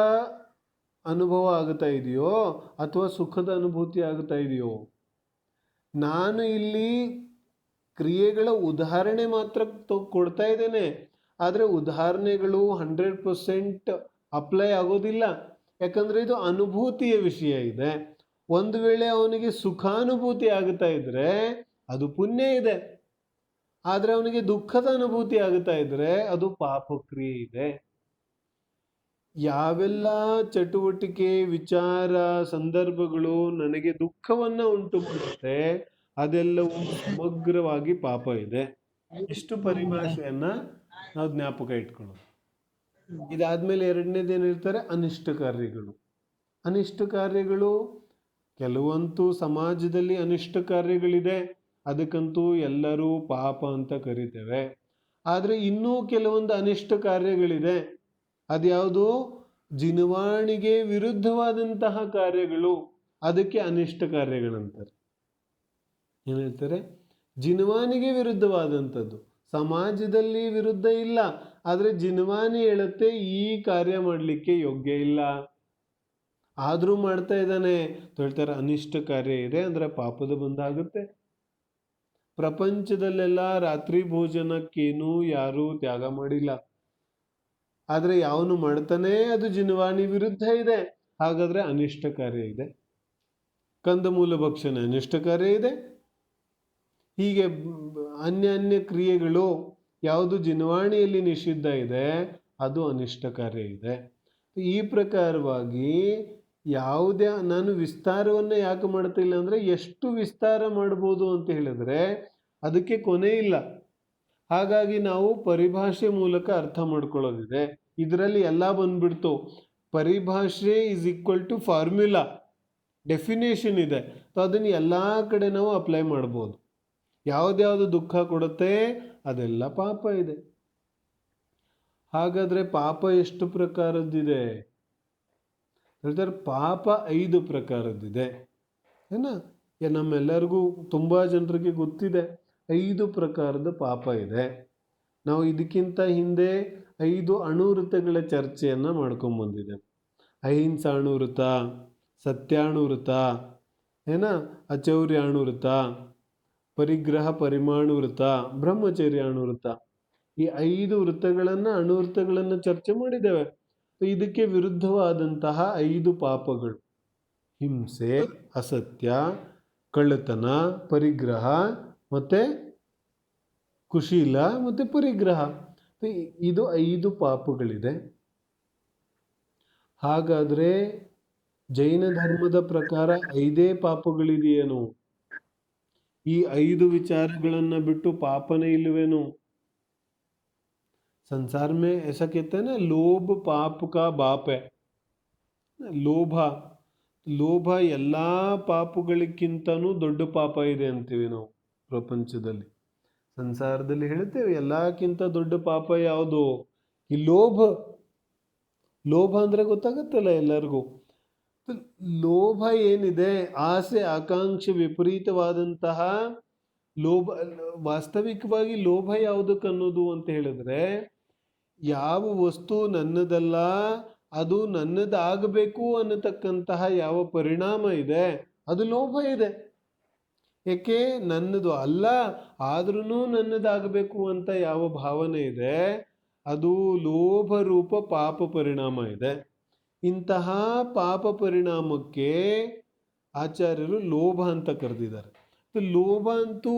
ಅನುಭವ ಆಗುತ್ತಾ ಇದೆಯೋ ಅಥವಾ ಸುಖದ ಅನುಭೂತಿ ಆಗುತ್ತಾ ಇದೆಯೋ? ನಾನು ಇಲ್ಲಿ ಕ್ರಿಯೆಗಳ ಉದಾಹರಣೆ ಮಾತ್ರ ಕೊಡ್ತಾ ಇದ್ದೇನೆ, ಆದರೆ ಉದಾಹರಣೆಗಳು 100% ಅಪ್ಲೈ ಆಗೋದಿಲ್ಲ. ಯಾಕಂದ್ರೆ ಇದು ಅನುಭೂತಿಯ ವಿಷಯ ಇದೆ. ಒಂದು ವೇಳೆ ಅವನಿಗೆ ಸುಖಾನುಭೂತಿ ಆಗುತ್ತಾ ಇದ್ರೆ ಅದು ಪುಣ್ಯ ಇದೆ. ಆದ್ರೆ ಅವನಿಗೆ ದುಃಖದ ಅನುಭೂತಿ ಆಗುತ್ತಾ ಇದ್ರೆ ಅದು ಪಾಪ ಕ್ರಿಯೆ ಇದೆ. ಯಾವೆಲ್ಲ ಚಟುವಟಿಕೆ, ವಿಚಾರ, ಸಂದರ್ಭಗಳು ನನಗೆ ದುಃಖವನ್ನ ಉಂಟು ಮಾಡುತ್ತೆ ಅದೆಲ್ಲವೂ ಸಮಗ್ರವಾಗಿ ಪಾಪ ಇದೆ. ಇಷ್ಟು ಪರಿಭಾಷೆಯನ್ನ ನಾವು ಜ್ಞಾಪಕ ಇಟ್ಕೊಳ್ಳೋದು. ಇದಾದ್ಮೇಲೆ ಎರಡನೇದೇನು ಹೇಳ್ತಾರೆ? ಅನಿಷ್ಟ ಕಾರ್ಯಗಳು. ಅನಿಷ್ಟ ಕಾರ್ಯಗಳು ಕೆಲವಂತೂ ಸಮಾಜದಲ್ಲಿ ಅನಿಷ್ಟ ಕಾರ್ಯಗಳಿದೆ, ಅದಕ್ಕಂತೂ ಎಲ್ಲರೂ ಪಾಪ ಅಂತ ಕರಿತೇವೆ. ಆದ್ರೆ ಇನ್ನೂ ಕೆಲವೊಂದು ಅನಿಷ್ಟ ಕಾರ್ಯಗಳಿದೆ. ಅದ್ಯಾವುದು? ಜಿನವಾಣಿಗೆ ವಿರುದ್ಧವಾದಂತಹ ಕಾರ್ಯಗಳು, ಅದಕ್ಕೆ ಅನಿಷ್ಟ ಕಾರ್ಯಗಳಂತಾರೆ. ಏನ್ ಹೇಳ್ತಾರೆ? ಜಿನವಾನಿಗೆ ವಿರುದ್ಧವಾದಂಥದ್ದು. ಸಮಾಜದಲ್ಲಿ ವಿರುದ್ಧ ಇಲ್ಲ, ಆದ್ರೆ ಜಿನವಾನಿ ಹೇಳುತ್ತೆ ಈ ಕಾರ್ಯ ಮಾಡಲಿಕ್ಕೆ ಯೋಗ್ಯ ಇಲ್ಲ, ಆದ್ರೂ ಮಾಡ್ತಾ ಇದ್ದಾನೆ ಹೇಳ್ತಾರೆ ಅನಿಷ್ಟ ಕಾರ್ಯ ಇದೆ ಅಂದ್ರೆ ಪಾಪದ ಬಂದಾಗುತ್ತೆ. ಪ್ರಪಂಚದಲ್ಲೆಲ್ಲ ರಾತ್ರಿ ಭೋಜನಕ್ಕೇನು ಯಾರೂ ತ್ಯಾಗ ಮಾಡಿಲ್ಲ, ಆದ್ರೆ ಯಾವನು ಮಾಡ್ತಾನೆ ಅದು ಜಿನವಾಣಿ ವಿರುದ್ಧ ಇದೆ, ಹಾಗಾದ್ರೆ ಅನಿಷ್ಟ ಕಾರ್ಯ ಇದೆ. ಕಂದಮೂಲ ಭಕ್ಷಣೆ ಅನಿಷ್ಟ ಕಾರ್ಯ ಇದೆ. ಹೀಗೆ ಅನ್ಯ ಕ್ರಿಯೆಗಳು ಯಾವುದು ಜಿನವಾಣಿಯಲ್ಲಿ ನಿಷಿದ್ಧ ಇದೆ ಅದು ಅನಿಷ್ಟ ಕಾರ್ಯ ಇದೆ. ಈ ಪ್ರಕಾರವಾಗಿ ಯಾವುದೇ, ನಾನು ವಿಸ್ತಾರವನ್ನ ಯಾಕೆ ಮಾಡ್ತಿಲ್ಲ ಅಂದ್ರೆ ಎಷ್ಟು ವಿಸ್ತಾರ ಮಾಡ್ಬೋದು ಅಂತ ಹೇಳಿದ್ರೆ ಅದಕ್ಕೆ ಕೊನೆ ಇಲ್ಲ. ಹಾಗಾಗಿ ನಾವು ಪರಿಭಾಷೆ ಮೂಲಕ ಅರ್ಥ ಮಾಡ್ಕೊಳ್ಳೋದಿದೆ. ಇದರಲ್ಲಿ ಎಲ್ಲ ಬಂದ್ಬಿಡ್ತು. ಪರಿಭಾಷೆ is equal to formula, definition ಇದೆ. ಅದನ್ನು ಎಲ್ಲ ಕಡೆ ನಾವು ಅಪ್ಲೈ ಮಾಡ್ಬೋದು. ಯಾವ್ದ್ಯಾವ್ದು ದುಃಖ ಕೊಡುತ್ತೆ ಅದೆಲ್ಲ ಪಾಪ ಇದೆ. ಹಾಗಾದ್ರೆ ಪಾಪ ಎಷ್ಟು ಪ್ರಕಾರದ್ದಿದೆ ಹೇಳ್ತಾರೆ? ಪಾಪ 5 ಪ್ರಕಾರದ್ದಿದೆ. ಏನ ನಮ್ಮೆಲ್ಲರಿಗೂ ತುಂಬಾ ಜನರಿಗೆ ಗೊತ್ತಿದೆ 5 ಪ್ರಕಾರದ ಪಾಪ ಇದೆ. ನಾವು ಇದಕ್ಕಿಂತ ಹಿಂದೆ 5 ಅಣುವೃತ್ತಗಳ ಚರ್ಚೆಯನ್ನ ಮಾಡ್ಕೊಂಡ್ಬಂದಿದೆ. ಅಹಿಂಸಾಣುವೃತ, ಸತ್ಯಾಣುವೃತ, ಅಚೌರ್ಯಾಣುವೃತ, ಪರಿಗ್ರಹ ಪರಿಮಾಣುವೃತ, ಬ್ರಹ್ಮಚರ್ಯಾಣುವೃತ. ಈ 5 ವೃತ್ತಗಳನ್ನ, ಅಣುವೃತ್ತಗಳನ್ನ ಚರ್ಚೆ ಮಾಡಿದ್ದೇವೆ. ಇದಕ್ಕೆ ವಿರುದ್ಧವಾದಂತಹ 5 ಪಾಪಗಳು: ಹಿಂಸೆ, ಅಸತ್ಯ, ಕಳ್ಳತನ, ಪರಿಗ್ರಹ, ಮತ್ತೆ ಕುಶೀಲ, ಮತ್ತೆ ಪರಿಗ್ರಹ. ಇದು 5 ಪಾಪಗಳಿದೆ. ಹಾಗಾದ್ರೆ ಜೈನ ಧರ್ಮದ ಪ್ರಕಾರ 5 ಪಾಪಗಳಿದೆಯೇನು? ಈ 5 ವಿಚಾರಗಳನ್ನ ಬಿಟ್ಟು ಪಾಪನೇ ಇಲ್ಲವೇನು? संसार में ऐसा कहते हैं ना, लोभ पाप का बाप है. ಲೋಭ ಎಲ್ಲಾ ಪಾಪಗಳಿಗಿಂತನೂ ದೊಡ್ಡ ಪಾಪ ಇದೆ ಅಂತೀವಿ ನಾವು ಪ್ರಪಂಚದಲ್ಲಿ. ಸಂಸಾರದಲ್ಲಿ ಹೇಳ್ತೇವೆ ಎಲ್ಲಕ್ಕಿಂತ ದೊಡ್ಡ ಪಾಪ ಯಾವುದು? ಈ ಲೋಭ ಅಂದ್ರೆ ಗೊತ್ತಾಗತ್ತಲ್ಲ ಎಲ್ಲರಿಗೂ. ಲೋಭ ಏನಿದೆ, ಆಸೆ ಆಕಾಂಕ್ಷೆ ವಿಪರೀತವಾದಂತಹ ಲೋಭ. ವಾಸ್ತವಿಕವಾಗಿ ಲೋಭ ಯಾವುದಕ್ಕನ್ನೋದು ಅಂತ ಹೇಳಿದ್ರೆ, ಯಾವ ವಸ್ತು ನನ್ನದಲ್ಲ ಅದು ನನ್ನದಾಗಬೇಕು ಅನ್ನತಕ್ಕಂತಹ ಯಾವ ಪರಿಣಾಮ ಇದೆ ಅದು ಲೋಭ ಇದೆ. ಏಕೆ? ನನ್ನದು ಅಲ್ಲ ಆದ್ರೂ ನನ್ನದಾಗಬೇಕು ಅಂತ ಯಾವ ಭಾವನೆ ಇದೆ ಅದು ಲೋಭ ರೂಪ ಪಾಪ ಪರಿಣಾಮ ಇದೆ. ಇಂತಹ ಪಾಪ ಪರಿಣಾಮಕ್ಕೆ ಆಚಾರ್ಯರು ಲೋಭ ಅಂತ ಕರೆದಿದ್ದಾರೆ. ಲೋಭ ಅಂತೂ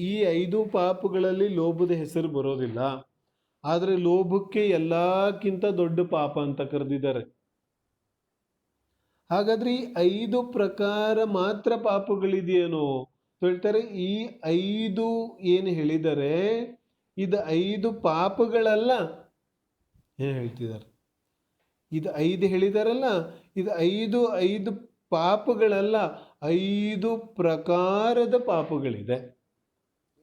ಈ 5 ಪಾಪಗಳಲ್ಲಿ ಲೋಭದ ಹೆಸರು ಬರೋದಿಲ್ಲ, ಆದ್ರೆ ಲೋಭಕ್ಕೆ ಎಲ್ಲಕ್ಕಿಂತ ದೊಡ್ಡ ಪಾಪ ಅಂತ ಕರೆದಿದ್ದಾರೆ. ಹಾಗಾದ್ರೆ ಈ 5 ಪ್ರಕಾರ ಮಾತ್ರ ಪಾಪಗಳಿದೆಯೇನೋ ಹೇಳ್ತಾರೆ. ಈ 5 ಏನು ಹೇಳಿದರೆ ಇದು 5 ಪಾಪಗಳಲ್ಲ. ಏನ್ ಹೇಳ್ತಿದ್ದಾರೆ? ಇದು 5 ಹೇಳಿದಾರಲ್ಲ, ಇದು 5 ಪಾಪಗಳಲ್ಲ, 5 ಪ್ರಕಾರದ ಪಾಪಗಳಿದೆ.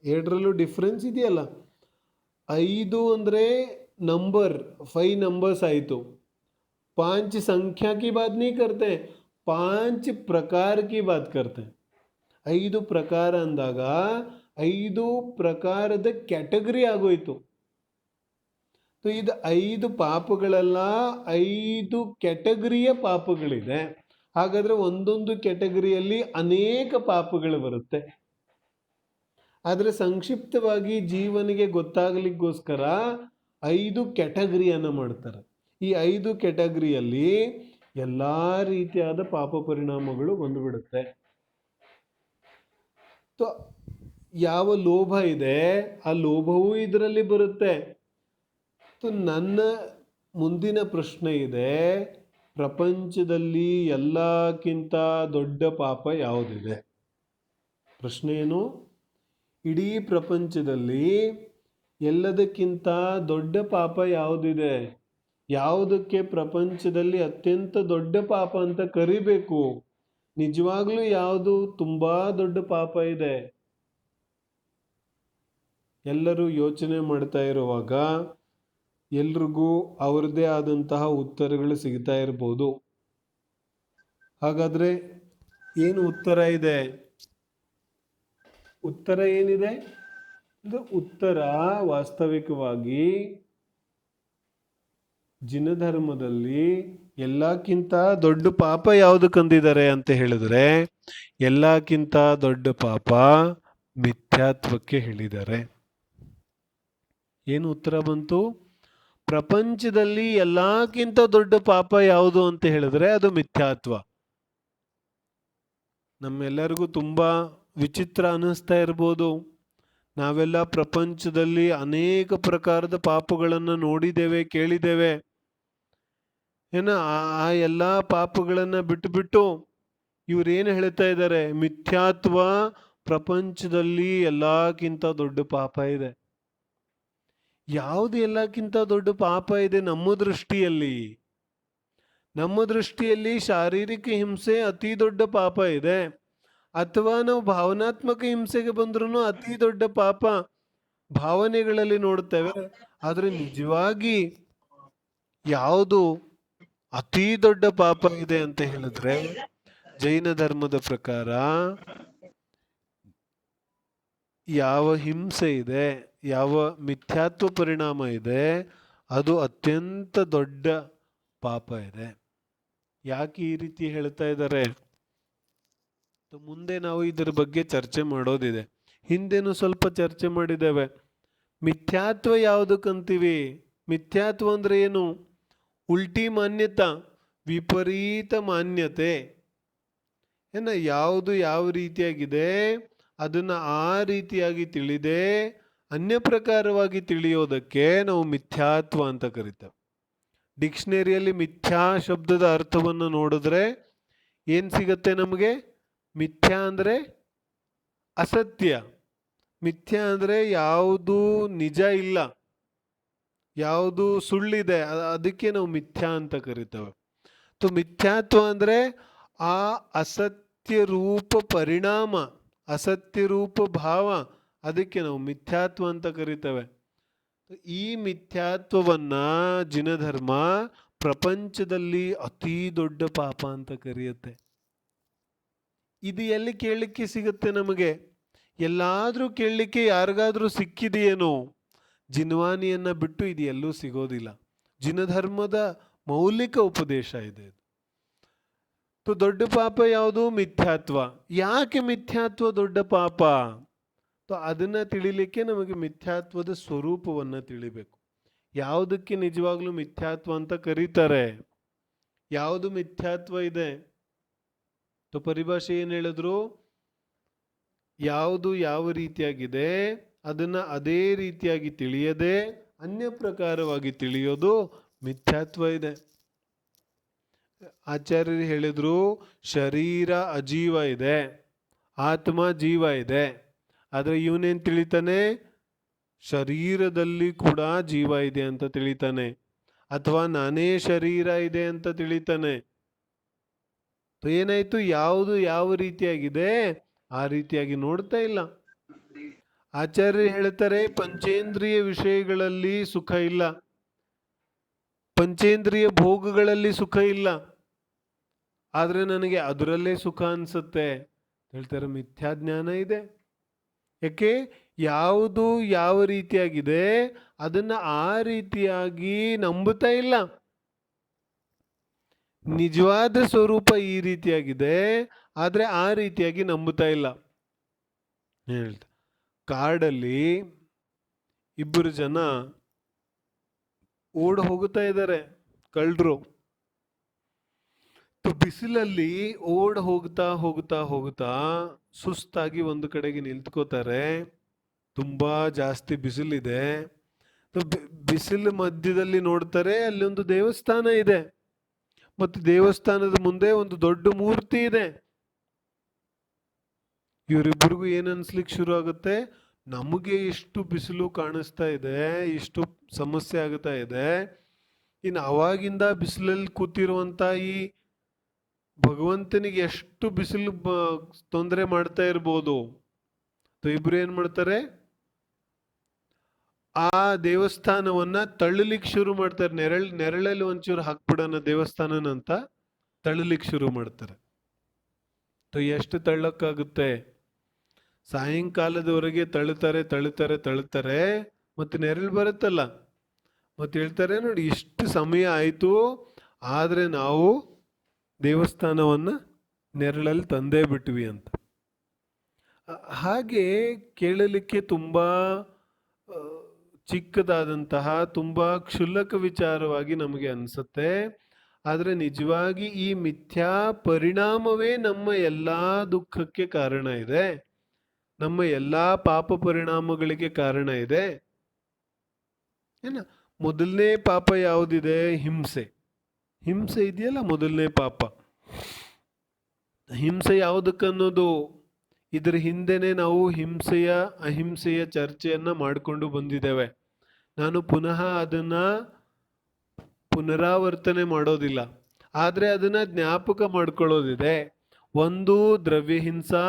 ಎರಡರಲ್ಲೂ ಡಿಫ್ರೆನ್ಸ್ ಇದೆಯಲ್ಲ. 5 ಅಂದ್ರೆ ನಂಬರ್, 5 ನಂಬರ್ಸ್ ಆಯಿತು. 5 संख्या की बात नहीं करते, 5 प्रकार की बात करते. 5 ಪ್ರಕಾರ ಅಂದಾಗ 5 ಪ್ರಕಾರದ ಕ್ಯಾಟಗರಿ ಆಗೋಯ್ತು. ಇದು 5 ಪಾಪಗಳಲ್ಲ, 5 ಕ್ಯಾಟಗರಿಯ ಪಾಪಗಳಿದೆ. ಹಾಗಾದ್ರೆ ಒಂದೊಂದು ಕ್ಯಾಟಗರಿಯಲ್ಲಿ ಅನೇಕ ಪಾಪಗಳು ಬರುತ್ತೆ. ಆದ್ರೆ ಸಂಕ್ಷಿಪ್ತವಾಗಿ ಜೀವನಿಗೆ ಗೊತ್ತಾಗಲಿಕ್ಕೋಸ್ಕರ 5 ಕ್ಯಾಟಗರಿಯನ್ನ ಮಾಡ್ತಾರೆ. ಈ 5 ಕ್ಯಾಟಗರಿಯಲ್ಲಿ ಎಲ್ಲ ರೀತಿಯಾದ ಪಾಪ ಪರಿಣಾಮಗಳು ಬಂದುಬಿಡುತ್ತೆ. ಯಾವ ಲೋಭ ಇದೆ ಆ ಲೋಭವೂ ಇದರಲ್ಲಿ ಬರುತ್ತೆ. ನನ್ನ ಮುಂದಿನ ಪ್ರಶ್ನೆ ಇದೆ, ಪ್ರಪಂಚದಲ್ಲಿ ಎಲ್ಲಕ್ಕಿಂತ ದೊಡ್ಡ ಪಾಪ ಯಾವುದಿದೆ? ಪ್ರಶ್ನೆ ಏನು? ಇಡೀ ಪ್ರಪಂಚದಲ್ಲಿ ಎಲ್ಲದಕ್ಕಿಂತ ದೊಡ್ಡ ಪಾಪ ಯಾವುದಿದೆ? ಯಾವುದಕ್ಕೆ ಪ್ರಪಂಚದಲ್ಲಿ ಅತ್ಯಂತ ದೊಡ್ಡ ಪಾಪ ಅಂತ ಕರಿಬೇಕು? ನಿಜವಾಗ್ಲೂ ಯಾವುದು ತುಂಬಾ ದೊಡ್ಡ ಪಾಪ ಇದೆ? ಎಲ್ಲರೂ ಯೋಚನೆ ಮಾಡ್ತಾ ಇರುವಾಗ ಎಲ್ರಿಗೂ ಅವ್ರದ್ದೇ ಆದಂತಹ ಉತ್ತರಗಳು ಸಿಗ್ತಾ ಇರ್ಬೋದು. ಹಾಗಾದ್ರೆ ಏನು ಉತ್ತರ ಇದೆ? ಉತ್ತರ ಏನಿದೆ? ಉತ್ತರ ವಾಸ್ತವಿಕವಾಗಿ ಜಿನ ಧರ್ಮದಲ್ಲಿ ಎಲ್ಲಕ್ಕಿಂತ ದೊಡ್ಡ ಪಾಪ ಯಾವುದು ಕಂದಿದ್ದಾರೆ ಅಂತ ಹೇಳಿದ್ರೆ, ಎಲ್ಲಕ್ಕಿಂತ ದೊಡ್ಡ ಪಾಪ ಮಿಥ್ಯಾತ್ವಕ್ಕೆ ಹೇಳಿದ್ದಾರೆ. ಏನು ಉತ್ತರ ಬಂತು? ಪ್ರಪಂಚದಲ್ಲಿ ಎಲ್ಲಕ್ಕಿಂತ ದೊಡ್ಡ ಪಾಪ ಯಾವುದು ಅಂತ ಹೇಳಿದ್ರೆ ಅದು ಮಿಥ್ಯಾತ್ವ. ನಮ್ಮೆಲ್ಲರಿಗೂ ತುಂಬಾ ವಿಚಿತ್ರ ಅನ್ನಿಸ್ತಾ ಇರ್ಬೋದು. ನಾವೆಲ್ಲ ಪ್ರಪಂಚದಲ್ಲಿ ಅನೇಕ ಪ್ರಕಾರದ ಪಾಪಗಳನ್ನು ನೋಡಿದ್ದೇವೆ, ಕೇಳಿದ್ದೇವೆ. ಆ ಎಲ್ಲ ಪಾಪಗಳನ್ನ ಬಿಟ್ಟು ಇವ್ರೇನು ಹೇಳ್ತಾ ಇದ್ದಾರೆ? ಮಿಥ್ಯಾತ್ವ ಪ್ರಪಂಚದಲ್ಲಿ ಎಲ್ಲಕ್ಕಿಂತ ದೊಡ್ಡ ಪಾಪ ಇದೆ. ಯಾವುದು ಎಲ್ಲಕ್ಕಿಂತ ದೊಡ್ಡ ಪಾಪ ಇದೆ ನಮ್ಮ ದೃಷ್ಟಿಯಲ್ಲಿ? ನಮ್ಮ ದೃಷ್ಟಿಯಲ್ಲಿ ಶಾರೀರಿಕ ಹಿಂಸೆ ಅತಿ ದೊಡ್ಡ ಪಾಪ ಇದೆ, ಅಥವಾ ನಾವು ಭಾವನಾತ್ಮಕ ಹಿಂಸೆಗೆ ಬಂದ್ರೂ ಅತಿ ದೊಡ್ಡ ಪಾಪ ಭಾವನೆಗಳಲ್ಲಿ ನೋಡ್ತೇವೆ. ಆದ್ರೆ ನಿಜವಾಗಿ ಯಾವುದು ಅತಿ ದೊಡ್ಡ ಪಾಪ ಇದೆ ಅಂತ ಹೇಳಿದ್ರೆ, ಜೈನ ಧರ್ಮದ ಪ್ರಕಾರ ಯಾವ ಹಿಂಸೆ ಇದೆ, ಯಾವ ಮಿಥ್ಯಾತ್ವ ಪರಿಣಾಮ ಇದೆ, ಅದು ಅತ್ಯಂತ ದೊಡ್ಡ ಪಾಪ ಇದೆ. ಯಾಕೆ ಈ ರೀತಿ ಹೇಳ್ತಾ ಇದ್ದಾರೆ? ಮುಂದೆ ನಾವು ಇದರ ಬಗ್ಗೆ ಚರ್ಚೆ ಮಾಡೋದಿದೆ. ಹಿಂದೆನೂ ಸ್ವಲ್ಪ ಚರ್ಚೆ ಮಾಡಿದ್ದೇವೆ. ಮಿಥ್ಯಾತ್ವ ಯಾವುದಕ್ಕಂತೀವಿ? ಮಿಥ್ಯಾತ್ವ ಅಂದ್ರೆ ಏನು? ಉಲ್ಟಿ ಮಾನ್ಯತಾ, ವಿಪರೀತ ಮಾನ್ಯತೆ. ಯಾವುದು ಯಾವ ರೀತಿಯಾಗಿದೆ ಅದನ್ನ ಆ ರೀತಿಯಾಗಿ ತಿಳಿದೆ ಅನ್ಯ ಪ್ರಕಾರವಾಗಿ ತಿಳಿಯೋದಕ್ಕೆ ನಾವು ಮಿಥ್ಯಾತ್ವ ಅಂತ ಕರಿತೇವೆ. ಡಿಕ್ಷನರಿಯಲ್ಲಿ ಮಿಥ್ಯಾ ಶಬ್ದದ ಅರ್ಥವನ್ನು ನೋಡಿದ್ರೆ ಏನ್ ಸಿಗತ್ತೆ ನಮಗೆ? ಮಿಥ್ಯಾ ಅಂದ್ರೆ ಅಸತ್ಯ, ಮಿಥ್ಯಾ ಅಂದ್ರೆ ಯಾವುದು ನಿಜ ಇಲ್ಲ, ಯಾವುದು ಸುಳ್ಳಿದೆ, ಅದಕ್ಕೆ ನಾವು ಮಿಥ್ಯಾ ಅಂತ ಕರಿತೇವೆ. ಮಿಥ್ಯಾತ್ವ ಅಂದ್ರೆ ಆ ಅಸತ್ಯ ರೂಪ ಪರಿಣಾಮ, ಅಸತ್ಯ ರೂಪ ಭಾವ, ಅದಕ್ಕೆ ನಾವು ಮಿಥ್ಯಾತ್ವ ಅಂತ ಕರಿತೇವೆ. ಈ ಮಿಥ್ಯಾತ್ವವನ್ನ ಜಿನಧರ್ಮ ಪ್ರಪಂಚದಲ್ಲಿ ಅತಿ ದೊಡ್ಡ ಪಾಪ ಅಂತ ಕರೆಯುತ್ತೆ. ಇದು ಎಲ್ಲಿ ಕೇಳಲಿಕ್ಕೆ ಸಿಗುತ್ತೆ ನಮಗೆ? ಎಲ್ಲಾದ್ರೂ ಕೇಳಲಿಕ್ಕೆ ಯಾರಿಗಾದ್ರೂ ಸಿಕ್ಕಿದೆಯೇನೋ? ಜಿನ್ವಾನಿಯನ್ನ ಬಿಟ್ಟು ಇದು ಎಲ್ಲೂ ಸಿಗೋದಿಲ್ಲ. ಜಿನಧರ್ಮದ ಮೌಲಿಕ ಉಪದೇಶ ಇದೆ. ದೊಡ್ಡ ಪಾಪ ಯಾವುದು? ಮಿಥ್ಯಾತ್ವ. ಯಾಕೆ ಮಿಥ್ಯಾತ್ವ ದೊಡ್ಡ ಪಾಪ? ಅದನ್ನ ತಿಳಿಲಿಕ್ಕೆ ನಮಗೆ ಮಿಥ್ಯಾತ್ವದ ಸ್ವರೂಪವನ್ನ ತಿಳಿಬೇಕು. ಯಾವುದಕ್ಕೆ ನಿಜವಾಗ್ಲೂ ಮಿಥ್ಯಾತ್ವ ಅಂತ ಕರೀತಾರೆ? ಯಾವುದು ಮಿಥ್ಯಾತ್ವ ಇದೆ? ಪರಿಭಾಷೆ ಏನ್ ಹೇಳಿದ್ರು? ಯಾವುದು ಯಾವ ರೀತಿಯಾಗಿದೆ ಅದನ್ನ ಅದೇ ರೀತಿಯಾಗಿ ತಿಳಿಯದೆ ಅನ್ಯ ಪ್ರಕಾರವಾಗಿ ತಿಳಿಯೋದು ಮಿಥ್ಯಾತ್ವ ಇದೆ. ಆಚಾರ್ಯರು ಹೇಳಿದ್ರು, ಶರೀರ ಅಜೀವ ಇದೆ, ಆತ್ಮ ಜೀವ ಇದೆ. ಆದ್ರೆ ಇವನೇನ್ ತಿಳಿತಾನೆ? ಶರೀರದಲ್ಲಿ ಕೂಡ ಜೀವ ಇದೆ ಅಂತ ತಿಳಿತಾನೆ, ಅಥವಾ ನಾನೇ ಶರೀರ ಇದೆ ಅಂತ ತಿಳಿತಾನೆ. ಏನಾಯ್ತು? ಯಾವುದು ಯಾವ ರೀತಿಯಾಗಿದೆ ಆ ರೀತಿಯಾಗಿ ನೋಡ್ತಾ ಇಲ್ಲ. ಆಚಾರ್ಯರು ಹೇಳ್ತಾರೆ, ಪಂಚೇಂದ್ರಿಯ ವಿಷಯಗಳಲ್ಲಿ ಸುಖ ಇಲ್ಲ, ಪಂಚೇಂದ್ರಿಯ ಭೋಗಗಳಲ್ಲಿ ಸುಖ ಇಲ್ಲ, ಆದ್ರೆ ನನಗೆ ಅದರಲ್ಲೇ ಸುಖ ಅನ್ಸುತ್ತೆ ಹೇಳ್ತಾರೆ. ಮಿಥ್ಯಾಜ್ಞಾನ ಇದೆ. ಯಾಕೆ? ಯಾವುದು ಯಾವ ರೀತಿಯಾಗಿದೆ ಅದನ್ನ ಆ ರೀತಿಯಾಗಿ ನಂಬುತ್ತಾ ಇಲ್ಲ. ನಿಜವಾದ ಸ್ವರೂಪ ಈ ರೀತಿಯಾಗಿದೆ, ಆದ್ರೆ ಆ ರೀತಿಯಾಗಿ ನಂಬುತ್ತಾ ಇಲ್ಲ. ಹೇಳ್ತಾ, ಕಾಡಲ್ಲಿ ಇಬ್ಬರು ಜನ ಓಡ್ ಹೋಗುತ್ತಾ ಇದ್ದಾರೆ, ಕಳ್ಳರು. ಬಿಸಿಲಲ್ಲಿ ಓಡ್ ಹೋಗ್ತಾ ಹೋಗ್ತಾ ಹೋಗ್ತಾ ಸುಸ್ತಾಗಿ ಒಂದು ಕಡೆಗೆ ನಿಂತ್ಕೋತಾರೆ. ತುಂಬಾ ಜಾಸ್ತಿ ಬಿಸಿಲಿದೆ. ಬಿಸಿಲು ಮಧ್ಯದಲ್ಲಿ ನೋಡ್ತಾರೆ, ಅಲ್ಲಿ ಒಂದು ದೇವಸ್ಥಾನ ಇದೆ ಮತ್ತು ದೇವಸ್ಥಾನದ ಮುಂದೆ ಒಂದು ದೊಡ್ಡ ಮೂರ್ತಿ ಇದೆ. ಇವರಿಬ್ಬರಿಗೂ ಏನ್ ಅನ್ಸ್ಲಿಕ್ಕೆ ಶುರು ಆಗುತ್ತೆ, ನಮಗೆ ಇಷ್ಟು ಬಿಸಿಲು ಕಾಣಿಸ್ತಾ ಇದೆ, ಇಷ್ಟು ಸಮಸ್ಯೆ ಆಗ್ತಾ ಇದೆ, ಇನ್ನು ಅವಾಗಿಂದ ಬಿಸಿಲಲ್ಲಿ ಕೂತಿರುವಂತ ಈ ಭಗವಂತನಿಗೆ ಎಷ್ಟು ಬಿಸಿಲು ತೊಂದರೆ ಮಾಡ್ತಾ ಇರ್ಬೋದು. ಇಬ್ರು ಏನ್ ಮಾಡ್ತಾರೆ, ಆ ದೇವಸ್ಥಾನವನ್ನ ತಳ್ಳಲಿಕ್ಕೆ ಶುರು ಮಾಡ್ತಾರೆ. ನೆರಳಲ್ಲಿ ಒಂಚೂರು ಹಾಕ್ಬಿಡೋಣ ದೇವಸ್ಥಾನನ ಅಂತ ತಳ್ಳಲಿಕ್ಕೆ ಶುರು ಮಾಡ್ತಾರೆ. ಎಷ್ಟು ತಳ್ಳಕ್ಕಾಗುತ್ತೆ? ಸಾಯಂಕಾಲದವರೆಗೆ ತಳ್ಳುತ್ತಾರೆ ಮತ್ತೆ ನೆರಳು ಬರುತ್ತಲ್ಲ, ಮತ್ತೆ ಹೇಳ್ತಾರೆ ನೋಡಿ ಇಷ್ಟು ಸಮಯ ಆಯ್ತು, ಆದ್ರೆ ನಾವು ದೇವಸ್ಥಾನವನ್ನ ನೆರಳಲ್ಲಿ ತಂದೇ ಬಿಟ್ವಿ ಅಂತ. ಹಾಗೆ ಕೇಳಲಿಕ್ಕೆ ತುಂಬಾ ಚಿಕ್ಕದಾದಂತಹ ತುಂಬಾ ಕ್ಷುಲ್ಲಕ ವಿಚಾರವಾಗಿ ನಮಗೆ ಅನ್ಸುತ್ತೆ. ಆದ್ರೆ ನಿಜವಾಗಿ ಈ ಮಿಥ್ಯಾ ಪರಿಣಾಮವೇ ನಮ್ಮ ಎಲ್ಲಾ ದುಃಖಕ್ಕೆ ಕಾರಣ ಇದೆ, ನಮ್ಮ ಎಲ್ಲಾ ಪಾಪ ಪರಿಣಾಮಗಳಿಗೆ ಕಾರಣ ಇದೆ. ಏನ ಮೊದಲನೇ ಪಾಪ ಯಾವುದಿದೆ? ಹಿಂಸೆ. ಹಿಂಸೆ ಇದೆಯಲ್ಲ ಮೊದಲನೇ ಪಾಪ. ಹಿಂಸೆ ಯಾವುದಕ್ಕನ್ನೋದು ಇದರ ಹಿಂದೆನೆ ನಾವು ಹಿಂಸೆಯ ಅಹಿಂಸೆಯ ಚರ್ಚೆಯನ್ನ ಮಾಡಿಕೊಂಡು ಬಂದಿದ್ದೇವೆ. ನಾನು ಪುನಃ ಅದನ್ನ ಪುನರಾವರ್ತನೆ ಮಾಡೋದಿಲ್ಲ, ಆದ್ರೆ ಅದನ್ನ ಜ್ಞಾಪಕ ಮಾಡ್ಕೊಳ್ಳೋದಿದೆ. ಒಂದು ದ್ರವ್ಯ ಹಿಂಸಾ,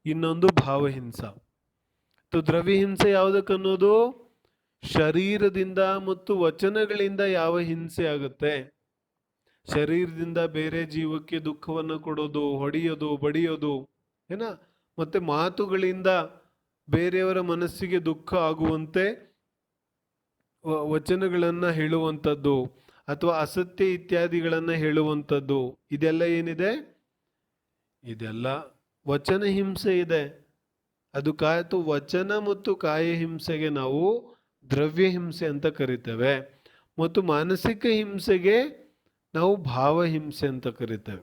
ಇನ್ನೊಂದು ಭಾವಹಿಂಸಾ. ದ್ರವ್ಯ ಹಿಂಸೆ ಯಾವುದಕ್ಕನ್ನೋದು ಶರೀರದಿಂದ ಮತ್ತು ವಚನಗಳಿಂದ ಯಾವ ಹಿಂಸೆ ಆಗುತ್ತೆ. ಶರೀರದಿಂದ ಬೇರೆ ಜೀವಕ್ಕೆ ದುಃಖವನ್ನು ಕೊಡೋದು, ಹೊಡೆಯೋದು, ಬಡಿಯೋದು, ಏನ ಮತ್ತೆ ಮಾತುಗಳಿಂದ ಬೇರೆಯವರ ಮನಸ್ಸಿಗೆ ದುಃಖ ಆಗುವಂತೆ ವಚನಗಳನ್ನ ಹೇಳುವಂಥದ್ದು ಅಥವಾ ಅಸತ್ಯ ಇತ್ಯಾದಿಗಳನ್ನ ಹೇಳುವಂಥದ್ದು, ಇದೆಲ್ಲ ಏನಿದೆ? ಇದೆಲ್ಲ ವಚನ ಹಿಂಸೆ ಇದೆ. ಅದು ವಚನ ಮತ್ತು ಕಾಯ ಹಿಂಸೆಗೆ ನಾವು ದ್ರವ್ಯ ಹಿಂಸೆ ಅಂತ ಕರಿತೇವೆ, ಮತ್ತು ಮಾನಸಿಕ ಹಿಂಸೆಗೆ ನಾವು ಭಾವಹಿಂಸೆ ಅಂತ ಕರಿತೇವೆ.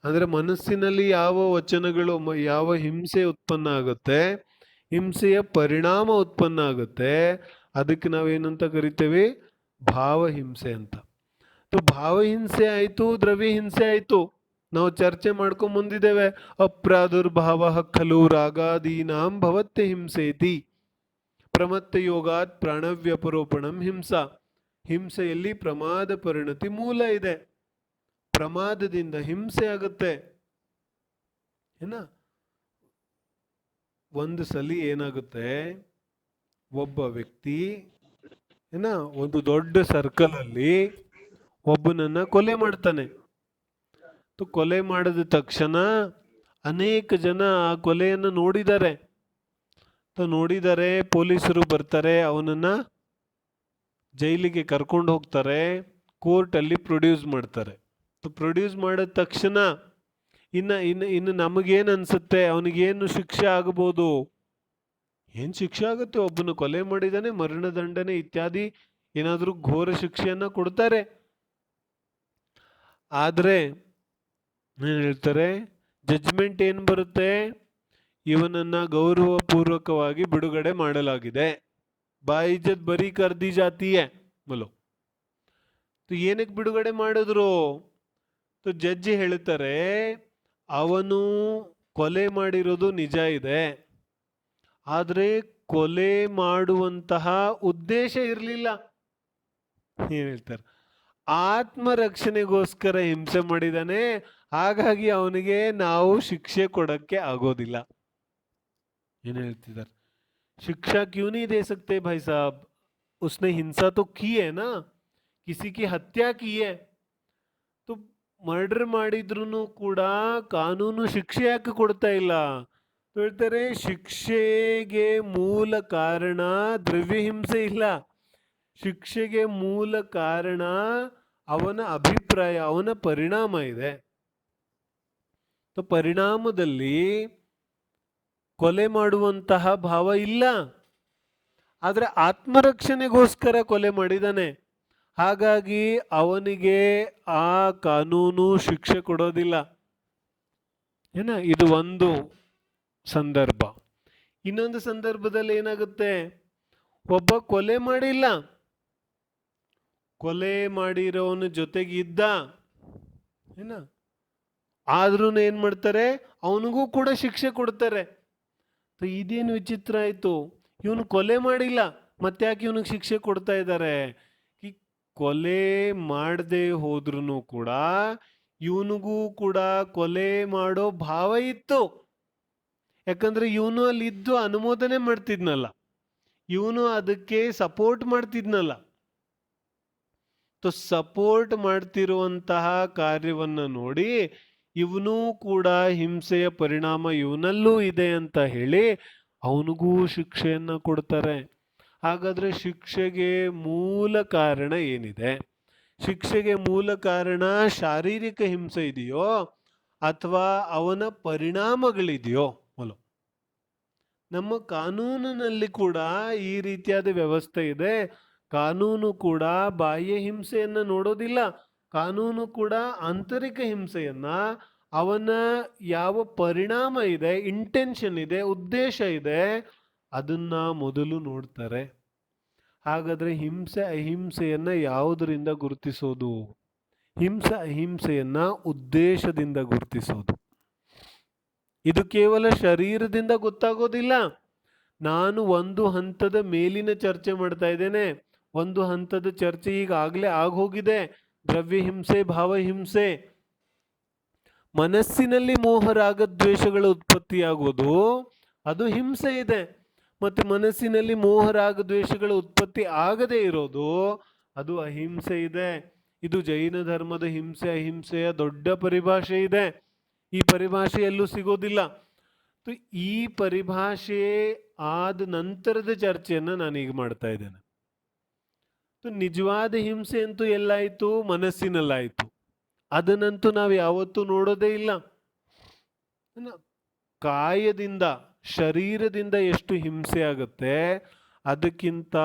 ಅಂದ್ರೆ ಮನಸ್ಸಿನಲ್ಲಿ ಯಾವ ವಚನಗಳು, ಯಾವ ಹಿಂಸೆ ಉತ್ಪನ್ನ ಆಗುತ್ತೆ, ಹಿಂಸೆಯ ಪರಿಣಾಮ ಉತ್ಪನ್ನ ಆಗುತ್ತೆ, ಅದಕ್ಕೆ ನಾವೇನಂತ ಕರಿತೇವೆ? ಭಾವಹಿಂಸೆ ಅಂತ. ಭಾವಹಿಂಸೆ ಆಯ್ತು, ದ್ರವ್ಯ ಹಿಂಸೆ ಆಯ್ತು. ನಾವು ಚರ್ಚೆ ಮಾಡ್ಕೊಂಡ್ ಬಂದಿದ್ದೇವೆ. ಅಪ್ರಾದುರ್ಭಾವ ಖಲು ರಾಗಾದೀನಾಂ ಭವತ್ಯ ಹಿಂಸೇತಿ ಪ್ರಮತ್ತ ಯೋಗಾತ್ ಪ್ರಾಣವ್ಯಪರೋಪಣಂ ಹಿಂಸಾ. ಹಿಂಸೆಯಲ್ಲಿ ಪ್ರಮಾದ ಪರಿಣತಿ ಮೂಲ ಇದೆ. ಪ್ರಮಾದದಿಂದ ಹಿಂಸೆ ಆಗುತ್ತೆ. ಏನ ಒಂದು ಸಲ ಏನಾಗುತ್ತೆ, ಒಬ್ಬ ವ್ಯಕ್ತಿ ಒಂದು ದೊಡ್ಡ ಸರ್ಕಲ್ ಅಲ್ಲಿ ಒಬ್ಬನನ್ನ ಕೊಲೆ ಮಾಡ್ತಾನೆ. ಕೊಲೆ ಮಾಡಿದ ತಕ್ಷಣ ಅನೇಕ ಜನ ಆ ಕೊಲೆಯನ್ನು ನೋಡಿದ್ದಾರೆ. ಪೊಲೀಸರು ಬರ್ತಾರೆ, ಅವನನ್ನ ಜೈಲಿಗೆ ಕರ್ಕೊಂಡು ಹೋಗ್ತಾರೆ, ಕೋರ್ಟ್ ಅಲ್ಲಿ ಪ್ರೊಡ್ಯೂಸ್ ಮಾಡ್ತಾರೆ. ಪ್ರೊಡ್ಯೂಸ್ ಮಾಡಿದ ತಕ್ಷಣ ಇನ್ನು ನಮಗೇನು ಅನ್ಸುತ್ತೆ, ಅವನಿಗೇನು ಶಿಕ್ಷೆ ಆಗಬಹುದು? ಏನ್ ಶಿಕ್ಷೆ ಆಗುತ್ತೆ? ಒಬ್ಬನು ಕೊಲೆ ಮಾಡಿದಾನೆ, ಮರಣದಂಡನೆ ಇತ್ಯಾದಿ ಏನಾದ್ರೂ ಘೋರ ಶಿಕ್ಷೆಯನ್ನ ಕೊಡ್ತಾರೆ. ಆದ್ರೆ ಏನ್ ಹೇಳ್ತಾರೆ, ಜಡ್ಜ್ಮೆಂಟ್ ಏನ್ ಬರುತ್ತೆ? ಇವನನ್ನ ಗೌರವಪೂರ್ವಕವಾಗಿ ಬಿಡುಗಡೆ ಮಾಡಲಾಗಿದೆ. ಬಾಯಿಜತ್ ಬರೀ ಕರ್ದಿ ಜಾತಿಯೇ ಬಲೋ. ಏನಕ್ಕೆ ಬಿಡುಗಡೆ ಮಾಡಿದ್ರು? ಜಡ್ಜಿ ಹೇಳ್ತಾರೆ, ಅವನು ಕೊಲೆ ಮಾಡಿರೋದು ನಿಜ ಇದೆ, ಆದ್ರೆ ಕೊಲೆ ಮಾಡುವಂತಹ ಉದ್ದೇಶ ಇರಲಿಲ್ಲ. ಏನ್ ಹೇಳ್ತಾರೆ, ಆತ್ಮರಕ್ಷಣೆಗೋಸ್ಕರ ಹಿಂಸೆ ಮಾಡಿದಾನೆ, ಹಾಗಾಗಿ ಅವನಿಗೆ ನಾವು ಶಿಕ್ಷೆ ಕೊಡಕ್ಕೆ ಆಗೋದಿಲ್ಲ. ಏನ್ ಹೇಳ್ತಿದ್ದಾರೆ, ಶಿಕ್ಷಾ ಕ್ಯೂ नहीं दे सकते भाई साहब, उसने हिंसा तो की है ना, किसी की हत्या की है, तो ಮರ್ಡರ್ ಮಾಡಿದ್ರು ಕೂಡ ಕಾನೂನು ಶಿಕ್ಷೆ ಯಾಕೆ ಕೊಡ್ತಾ ಇಲ್ಲ? ಹೇಳ್ತಾರೆ, ಶಿಕ್ಷೆಗೆ ಮೂಲ ಕಾರಣ ದ್ರವ್ಯ ಹಿಂಸೆ ಇಲ್ಲ, ಶಿಕ್ಷೆಗೆ ಮೂಲ ಕಾರಣ ಅವನ ಅಭಿಪ್ರಾಯ, ಅವನ ಪರಿಣಾಮ ಇದೆ. ಪರಿಣಾಮದಲ್ಲಿ ಕೊಲೆ ಮಾಡುವಂತಹ ಭಾವ ಇಲ್ಲ, ಆದ್ರೆ ಆತ್ಮರಕ್ಷಣೆಗೋಸ್ಕರ ಕೊಲೆ ಮಾಡಿದಾನೆ, ಹಾಗಾಗಿ ಅವನಿಗೆ ಆ ಕಾನೂನು ಶಿಕ್ಷೆ ಕೊಡೋದಿಲ್ಲ. ಇದು ಒಂದು ಸಂದರ್ಭ. ಇನ್ನೊಂದು ಸಂದರ್ಭದಲ್ಲಿ ಏನಾಗುತ್ತೆ, ಒಬ್ಬ ಕೊಲೆ ಮಾಡಿಲ್ಲ, ಕೊಲೆ ಮಾಡಿರೋನ ಜೊತೆಗಿದ್ದ, ಆದ್ರೂ ಏನ್ ಮಾಡ್ತಾರೆ, ಅವನಿಗೂ ಕೂಡ ಶಿಕ್ಷೆ ಕೊಡ್ತಾರೆ. ಇದೇನು ವಿಚಿತ್ರ ಆಯ್ತು, ಇವನು ಕೊಲೆ ಮಾಡಿಲ್ಲ, ಮತ್ತೆ ಯಾಕೆ ಇವನಿಗೆ ಶಿಕ್ಷೆ ಕೊಡ್ತಾ ಇದ್ದಾರೆ? ಈ ಕೊಲೆ ಮಾಡದೆ ಹೋದ್ರೂ ಕೂಡ ಇವನಿಗೂ ಕೂಡ ಕೊಲೆ ಮಾಡೋ ಭಾವ ಇತ್ತು. ಯಾಕಂದ್ರೆ ಇವನು ಅಲ್ಲಿದ್ದು ಅನುಮೋದನೆ ಮಾಡ್ತಿದ್ನಲ್ಲ, ಇವನು ಅದಕ್ಕೆ ಸಪೋರ್ಟ್ ಮಾಡ್ತಿದ್ನಲ್ಲ. ಸಪೋರ್ಟ್ ಮಾಡ್ತಿರುವಂತಹ ಕಾರ್ಯವನ್ನ ನೋಡಿ ಇವನು ಕೂಡ ಹಿಂಸೆಯ ಪರಿಣಾಮ ಇವನಲ್ಲೂ ಇದೆ ಅಂತ ಹೇಳಿ ಅವನಿಗೂ ಶಿಕ್ಷೆಯನ್ನ ಕೊಡ್ತಾರೆ. ಹಾಗಾದ್ರೆ ಶಿಕ್ಷೆಗೆ ಮೂಲ ಕಾರಣ ಏನಿದೆ? ಶಿಕ್ಷೆಗೆ ಮೂಲ ಕಾರಣ ಶಾರೀರಿಕ ಹಿಂಸೆ ಇದೆಯೋ ಅಥವಾ ಅವನ ಪರಿಣಾಮಗಳಿದೆಯೋ? ನಮ್ಮ ಕಾನೂನಿನಲ್ಲಿ ಕೂಡ ಈ ರೀತಿಯಾದ ವ್ಯವಸ್ಥೆ ಇದೆ. ಕಾನೂನು ಕೂಡ ಬಾಹ್ಯ ಹಿಂಸೆಯನ್ನ ನೋಡೋದಿಲ್ಲ, ಕಾನೂನು ಕೂಡ ಆಂತರಿಕ ಹಿಂಸೆಯನ್ನ, ಅವನ ಯಾವ ಪರಿಣಾಮ ಇದೆ, ಇಂಟೆನ್ಷನ್ ಇದೆ, ಉದ್ದೇಶ ಇದೆ, ಅದನ್ನ ಮೊದಲು ನೋಡ್ತಾರೆ. ಹಾಗಾದ್ರೆ ಹಿಂಸೆ ಅಹಿಂಸೆಯನ್ನ ಯಾವುದರಿಂದ ಗುರುತಿಸೋದು? ಅಹಿಂಸೆಯನ್ನ ಉದ್ದೇಶದಿಂದ ಗುರುತಿಸೋದು. ಇದು ಕೇವಲ ಶರೀರದಿಂದ ಗೊತ್ತಾಗೋದಿಲ್ಲ. ನಾನು ಒಂದು ಹಂತದ ಮೇಲಿನ ಚರ್ಚೆ ಮಾಡ್ತಾ ಇದ್ದೇನೆ. ಒಂದು ಹಂತದ ಚರ್ಚೆ ಈಗಾಗಲೇ ಆಗೋಗಿದೆ. ದ್ರವ್ಯ ಹಿಂಸೆ, ಭಾವಹಿಂಸೆ. ಮನಸ್ಸಿನಲ್ಲಿ ಮೋಹರಾಗ ದ್ವೇಷಗಳ ಉತ್ಪತ್ತಿಯಾಗೋದು ಅದು ಹಿಂಸೆ ಇದೆ. ಮತ್ತು ಮನಸ್ಸಿನಲ್ಲಿ ಮೋಹರಾಗ ದ್ವೇಷಗಳ ಉತ್ಪತ್ತಿ ಆಗದೇ ಇರೋದು ಅದು ಅಹಿಂಸೆ ಇದೆ. ಇದು ಜೈನ ಧರ್ಮದ ಹಿಂಸೆ ಅಹಿಂಸೆಯ ದೊಡ್ಡ ಪರಿಭಾಷೆ ಇದೆ. ಈ ಪರಿಭಾಷೆ ಎಲ್ಲೂ ಸಿಗೋದಿಲ್ಲ. ಈ ಪರಿಭಾಷೆ ಆದ ನಂತರದ ಚರ್ಚೆಯನ್ನ ನಾನೀಗ ಮಾಡ್ತಾ ಇದ್ದೇನೆ. ನಿಜವಾದ ಹಿಂಸೆ ಅಂತೂ ಎಲ್ಲಾಯ್ತು, ಮನಸ್ಸಿನಲ್ಲಾಯ್ತು. ಅದನ್ನಂತೂ ನಾವು ಯಾವತ್ತೂ ನೋಡೋದೇ ಇಲ್ಲ. ಕಾಯದಿಂದ, ಶರೀರದಿಂದ ಎಷ್ಟು ಹಿಂಸೆ ಆಗುತ್ತೆ ಅದಕ್ಕಿಂತ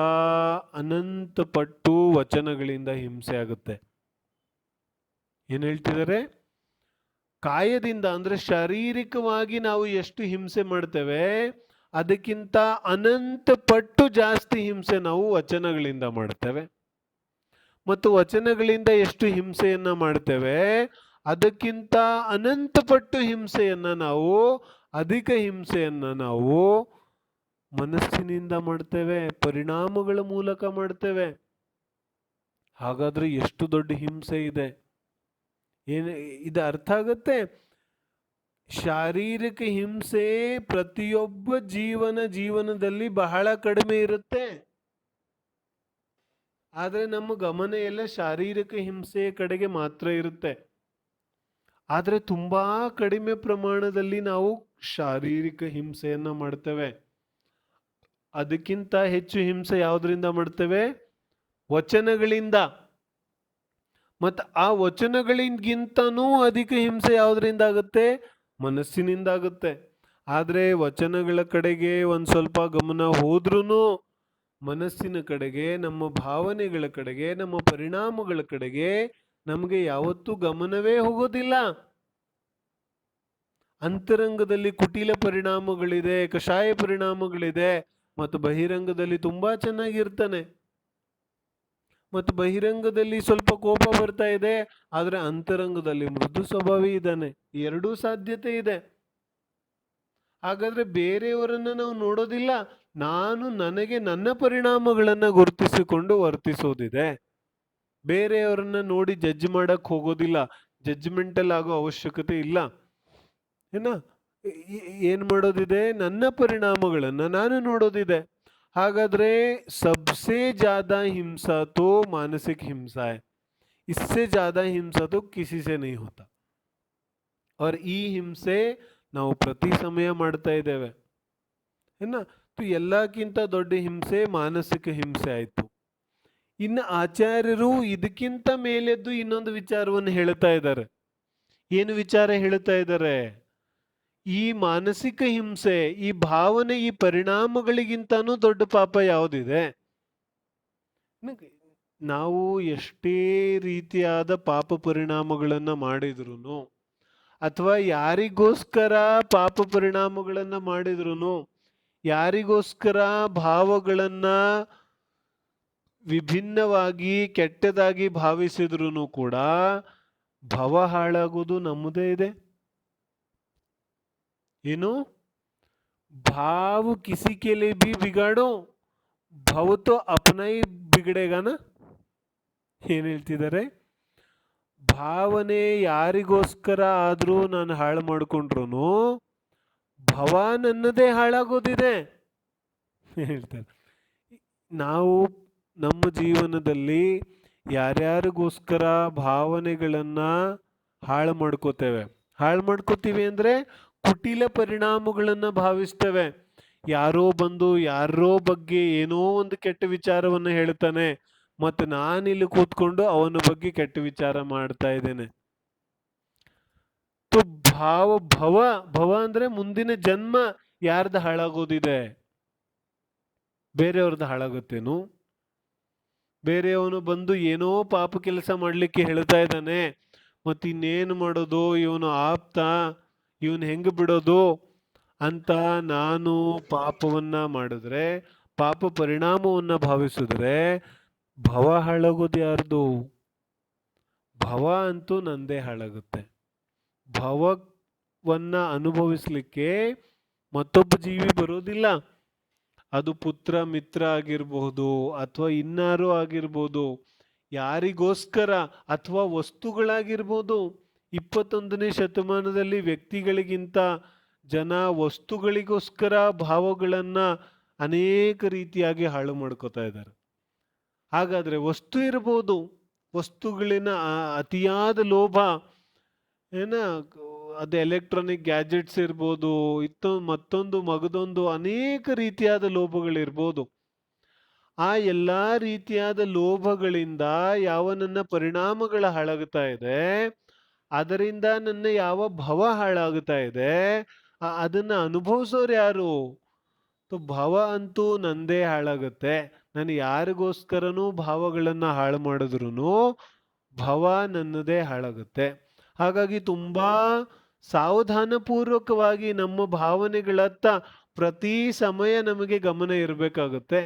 ಅನಂತ ಪಟ್ಟು ವಚನಗಳಿಂದ ಹಿಂಸೆ ಆಗುತ್ತೆ. ಏನ್ ಹೇಳ್ತಿದ್ದಾರೆ? ಕಾಯದಿಂದ ಅಂದ್ರೆ ಶಾರೀರಿಕವಾಗಿ ನಾವು ಎಷ್ಟು ಹಿಂಸೆ ಮಾಡ್ತೇವೆ ಅದಕ್ಕಿಂತ ಅನಂತ ಪಟ್ಟು ಜಾಸ್ತಿ ಹಿಂಸೆ ನಾವು ವಚನಗಳಿಂದ ಮಾಡ್ತೇವೆ. ಮತ್ತು ವಚನಗಳಿಂದ ಎಷ್ಟು ಹಿಂಸೆಯನ್ನ ಮಾಡ್ತೇವೆ ಅದಕ್ಕಿಂತ ಅನಂತ ಪಟ್ಟು ಹಿಂಸೆಯನ್ನ ನಾವು, ಅಧಿಕ ಹಿಂಸೆಯನ್ನ ನಾವು ಮನಸ್ಸಿನಿಂದ ಮಾಡ್ತೇವೆ, ಪರಿಣಾಮಗಳ ಮೂಲಕ ಮಾಡ್ತೇವೆ. ಹಾಗಾದ್ರೆ ಎಷ್ಟು ದೊಡ್ಡ ಹಿಂಸೆ ಇದೆ. ಇದು ಅರ್ಥ ಆಗುತ್ತೆ. ಶಾರೀರಿಕ ಹಿಂಸೆ ಪ್ರತಿಯೊಬ್ಬ ಜೀವನದಲ್ಲಿ ಬಹಳ ಕಡಿಮೆ ಇರುತ್ತೆ. ಆದ್ರೆ ನಮ್ಮ ಗಮನ ಎಲ್ಲ ಶಾರೀರಿಕ ಹಿಂಸೆಯ ಕಡೆಗೆ ಮಾತ್ರ ಇರುತ್ತೆ. ಆದ್ರೆ ತುಂಬಾ ಕಡಿಮೆ ಪ್ರಮಾಣದಲ್ಲಿ ನಾವು ಶಾರೀರಿಕ ಹಿಂಸೆಯನ್ನ ಮಾಡ್ತೇವೆ. ಅದಕ್ಕಿಂತ ಹೆಚ್ಚು ಹಿಂಸೆ ಯಾವುದರಿಂದ ಮಾಡ್ತೇವೆ? ವಚನಗಳಿಂದ. ಮತ್ತು ಆ ವಚನಗಳಿಗಿಂತನೂ ಅಧಿಕ ಹಿಂಸೆ ಯಾವುದರಿಂದ ಆಗುತ್ತೆ? ಮನಸ್ಸಿನಿಂದ ಆಗುತ್ತೆ. ಆದರೆ ವಚನಗಳ ಕಡೆಗೆ ಒಂದು ಸ್ವಲ್ಪ ಗಮನ ಹೋದ್ರೂ ಮನಸ್ಸಿನ ಕಡೆಗೆ, ನಮ್ಮ ಭಾವನೆಗಳ ಕಡೆಗೆ, ನಮ್ಮ ಪರಿಣಾಮಗಳ ಕಡೆಗೆ ನಮಗೆ ಯಾವತ್ತೂ ಗಮನವೇ ಹೋಗೋದಿಲ್ಲ. ಅಂತರಂಗದಲ್ಲಿ ಕುಟಿಲ ಪರಿಣಾಮಗಳಿದೆ, ಕಷಾಯ ಪರಿಣಾಮಗಳಿದೆ, ಮತ್ತು ಬಹಿರಂಗದಲ್ಲಿ ತುಂಬಾ ಚೆನ್ನಾಗಿರ್ತಾನೆ. ಮತ್ತು ಬಹಿರಂಗದಲ್ಲಿ ಸ್ವಲ್ಪ ಕೋಪ ಬರ್ತಾ ಇದೆ, ಆದ್ರೆ ಅಂತರಂಗದಲ್ಲಿ ಮೃದು ಸ್ವಭಾವಿ ಇದ್ದಾನೆ. ಎರಡೂ ಸಾಧ್ಯತೆ ಇದೆ. ಹಾಗಾದ್ರೆ ಬೇರೆಯವರನ್ನ ನಾವು ನೋಡೋದಿಲ್ಲ, ನನಗೆ ನನ್ನ ಪರಿಣಾಮಗಳನ್ನ ಗುರುತಿಸಿಕೊಂಡು ವರ್ತಿಸೋದಿದೆ. ಬೇರೆಯವರನ್ನ ನೋಡಿ ಜಡ್ಜ್ ಮಾಡಕ್ ಹೋಗೋದಿಲ್ಲ. ಜಡ್ಜ್ಮೆಂಟಲ್ ಆಗೋ ಅವಶ್ಯಕತೆ ಇಲ್ಲ. ಏನ್ ಮಾಡೋದಿದೆ? ನನ್ನ ಪರಿಣಾಮಗಳನ್ನ ನಾನು ನೋಡೋದಿದೆ. ಹಾಗಾದ್ರೆ सबसे ज्यादा हिंसा तो मानसिक हिंसा है, इससे ज्यादा हिंसा तो किसी से नहीं होता. और ಈ ಹಿಂಸೆ ನಾವು ಪ್ರತಿ ಸಮಯ ಮಾಡ್ತಾ ಇದ್ದೇವೆ. ಎಲ್ಲಕ್ಕಿಂತ ದೊಡ್ಡ ಹಿಂಸೆ ಮಾನಸಿಕ ಹಿಂಸೆ ಆಯ್ತು. ಇನ್ನು ಆಚಾರ್ಯರು ಇದಕ್ಕಿಂತ ಮೇಲೆದ್ದು ಇನ್ನೊಂದು ವಿಚಾರವನ್ನು ಹೇಳ್ತಾ ಇದ್ದಾರೆ. ಏನು ವಿಚಾರ ಹೇಳ್ತಾ ಇದ್ದಾರೆ? ಈ ಮಾನಸಿಕ ಹಿಂಸೆ, ಈ ಭಾವನೆ, ಈ ಪರಿಣಾಮಗಳಿಗಿಂತನೂ ದೊಡ್ಡ ಪಾಪ ಯಾವುದಿದೆ? ನಾವು ಎಷ್ಟೇ ರೀತಿಯಾದ ಪಾಪ ಪರಿಣಾಮಗಳನ್ನು ಮಾಡಿದ್ರು ಅಥವಾ ಯಾರಿಗೋಸ್ಕರ ಪಾಪ ಪರಿಣಾಮಗಳನ್ನು ಮಾಡಿದ್ರು ಯಾರಿಗೋಸ್ಕರ ಭಾವಗಳನ್ನ ವಿಭಿನ್ನವಾಗಿ ಕೆಟ್ಟದಾಗಿ ಭಾವಿಸಿದ್ರು ಕೂಡ ಭವ ಹಾಳಾಗುವುದು ನಮ್ಮದೇ ಇದೆ. ಏನು? भाव किसी के लिए भी बिगाड़ो ಭವ ತೋ ಅಪ್ನಾ ಹಿ ಬಿಗಡೇಗಾನ. ಏನ್ ಹೇಳ್ತಿದ್ದಾರೆ? ಭಾವನೆ ಯಾರಿಗೋಸ್ಕರ ಆದ್ರೂ ನಾನು ಹಾಳು ಮಾಡ್ಕೊಂಡ್ರು ಭವ ನನ್ನದೇ ಹಾಳಾಗೋದಿದೆ ಹೇಳ್ತಾರೆ. ನಾವು ನಮ್ಮ ಜೀವನದಲ್ಲಿ ಯಾರ್ಯಾರಿಗೋಸ್ಕರ ಭಾವನೆಗಳನ್ನ ಹಾಳು ಮಾಡ್ಕೋತೀವಿ ಅಂದ್ರೆ ಕುಟಿಲ ಪರಿಣಾಮಗಳನ್ನ ಭಾವಿಸ್ತೇವೆ. ಯಾರೋ ಬಂದು ಯಾರೋ ಬಗ್ಗೆ ಏನೋ ಒಂದು ಕೆಟ್ಟ ವಿಚಾರವನ್ನ ಹೇಳ್ತಾನೆ, ಮತ್ತೆ ನಾನಿಲ್ಲಿ ಕೂತ್ಕೊಂಡು ಅವನ ಬಗ್ಗೆ ಕೆಟ್ಟ ವಿಚಾರ ಮಾಡ್ತಾ ಇದ್ದೇನೆ. ಭವ ಅಂದ್ರೆ ಮುಂದಿನ ಜನ್ಮ ಯಾರ್ದು ಹಾಳಾಗೋದಿದೆ? ಬೇರೆಯವ್ರದ್ದು ಹಾಳಾಗುತ್ತೇನು? ಬೇರೆಯವನು ಬಂದು ಏನೋ ಪಾಪ ಕೆಲಸ ಮಾಡ್ಲಿಕ್ಕೆ ಹೇಳ್ತಾ ಇದ್ದಾನೆ, ಮತ್ತಿನ್ನೇನು ಮಾಡೋದು, ಇವನು ಆಪ್ತ, ಇವನ್ ಹೆಂಗ್ ಬಿಡೋದು ಅಂತ ನಾನು ಪಾಪವನ್ನ ಮಾಡಿದ್ರೆ, ಪಾಪ ಪರಿಣಾಮವನ್ನ ಭಾವಿಸಿದ್ರೆ ಭವ ಹಾಳಾಗೋದು ಯಾರ್ದು? ಭವ ಅಂತೂ ನಂದೇ ಹಾಳಾಗುತ್ತೆ. ಭವವನ್ನ ಅನುಭವಿಸ್ಲಿಕ್ಕೆ ಮತ್ತೊಬ್ಬ ಜೀವಿ ಬರೋದಿಲ್ಲ. ಅದು ಪುತ್ರ ಮಿತ್ರ ಆಗಿರ್ಬಹುದು ಅಥವಾ ಇನ್ನಾರು ಆಗಿರ್ಬೋದು, ಯಾರಿಗೋಸ್ಕರ, ಅಥವಾ ವಸ್ತುಗಳಾಗಿರ್ಬೋದು. 21ನೇ ಶತಮಾನದಲ್ಲಿ ವ್ಯಕ್ತಿಗಳಿಗಿಂತ ಜನ ವಸ್ತುಗಳಿಗೋಸ್ಕರ ಭಾವಗಳನ್ನ ಅನೇಕ ರೀತಿಯಾಗಿ ಹಾಳು ಮಾಡ್ಕೋತಾ ಇದ್ದಾರೆ. ಹಾಗಾದ್ರೆ ವಸ್ತು ಇರ್ಬೋದು, ವಸ್ತುಗಳಿನ ಅತಿಯಾದ ಲೋಭ, ಅದು ಎಲೆಕ್ಟ್ರಾನಿಕ್ ಗ್ಯಾಜೆಟ್ಸ್ ಇರ್ಬೋದು, ಮತ್ತೊಂದು ಮಗದೊಂದು ಅನೇಕ ರೀತಿಯಾದ ಲೋಭಗಳಿರ್ಬೋದು. ಆ ಎಲ್ಲಾ ರೀತಿಯಾದ ಲೋಭಗಳಿಂದ ಯಾವ ನನ್ನ ಪರಿಣಾಮಗಳ ಹಾಳಾಗುತ್ತಾ ಇದೆ, ಅದರಿಂದ ನನ್ನ ಯಾವ ಭವ ಹಾಳಾಗುತ್ತಾ ಇದೆ, ಅದನ್ನ ಅನುಭವಿಸೋರು ಯಾರು? ಭವ ಅಂತೂ ನಂದೇ ಹಾಳಾಗುತ್ತೆ. ನಾನು ಯಾರಿಗೋಸ್ಕರನೂ ಭಾವಗಳನ್ನ ಹಾಳು ಮಾಡಿದ್ರು ಭವ ನನ್ನದೇ ಹಾಳಾಗುತ್ತೆ. ಹಾಗಾಗಿ ತುಂಬಾ ಸಾವಧಾನಪೂರ್ವಕವಾಗಿ ನಮ್ಮ ಭಾವನೆಗಳತ್ತ ಪ್ರತಿ ಸಮಯ ನಮಗೆ ಗಮನ ಇರಬೇಕಾಗುತ್ತೆ.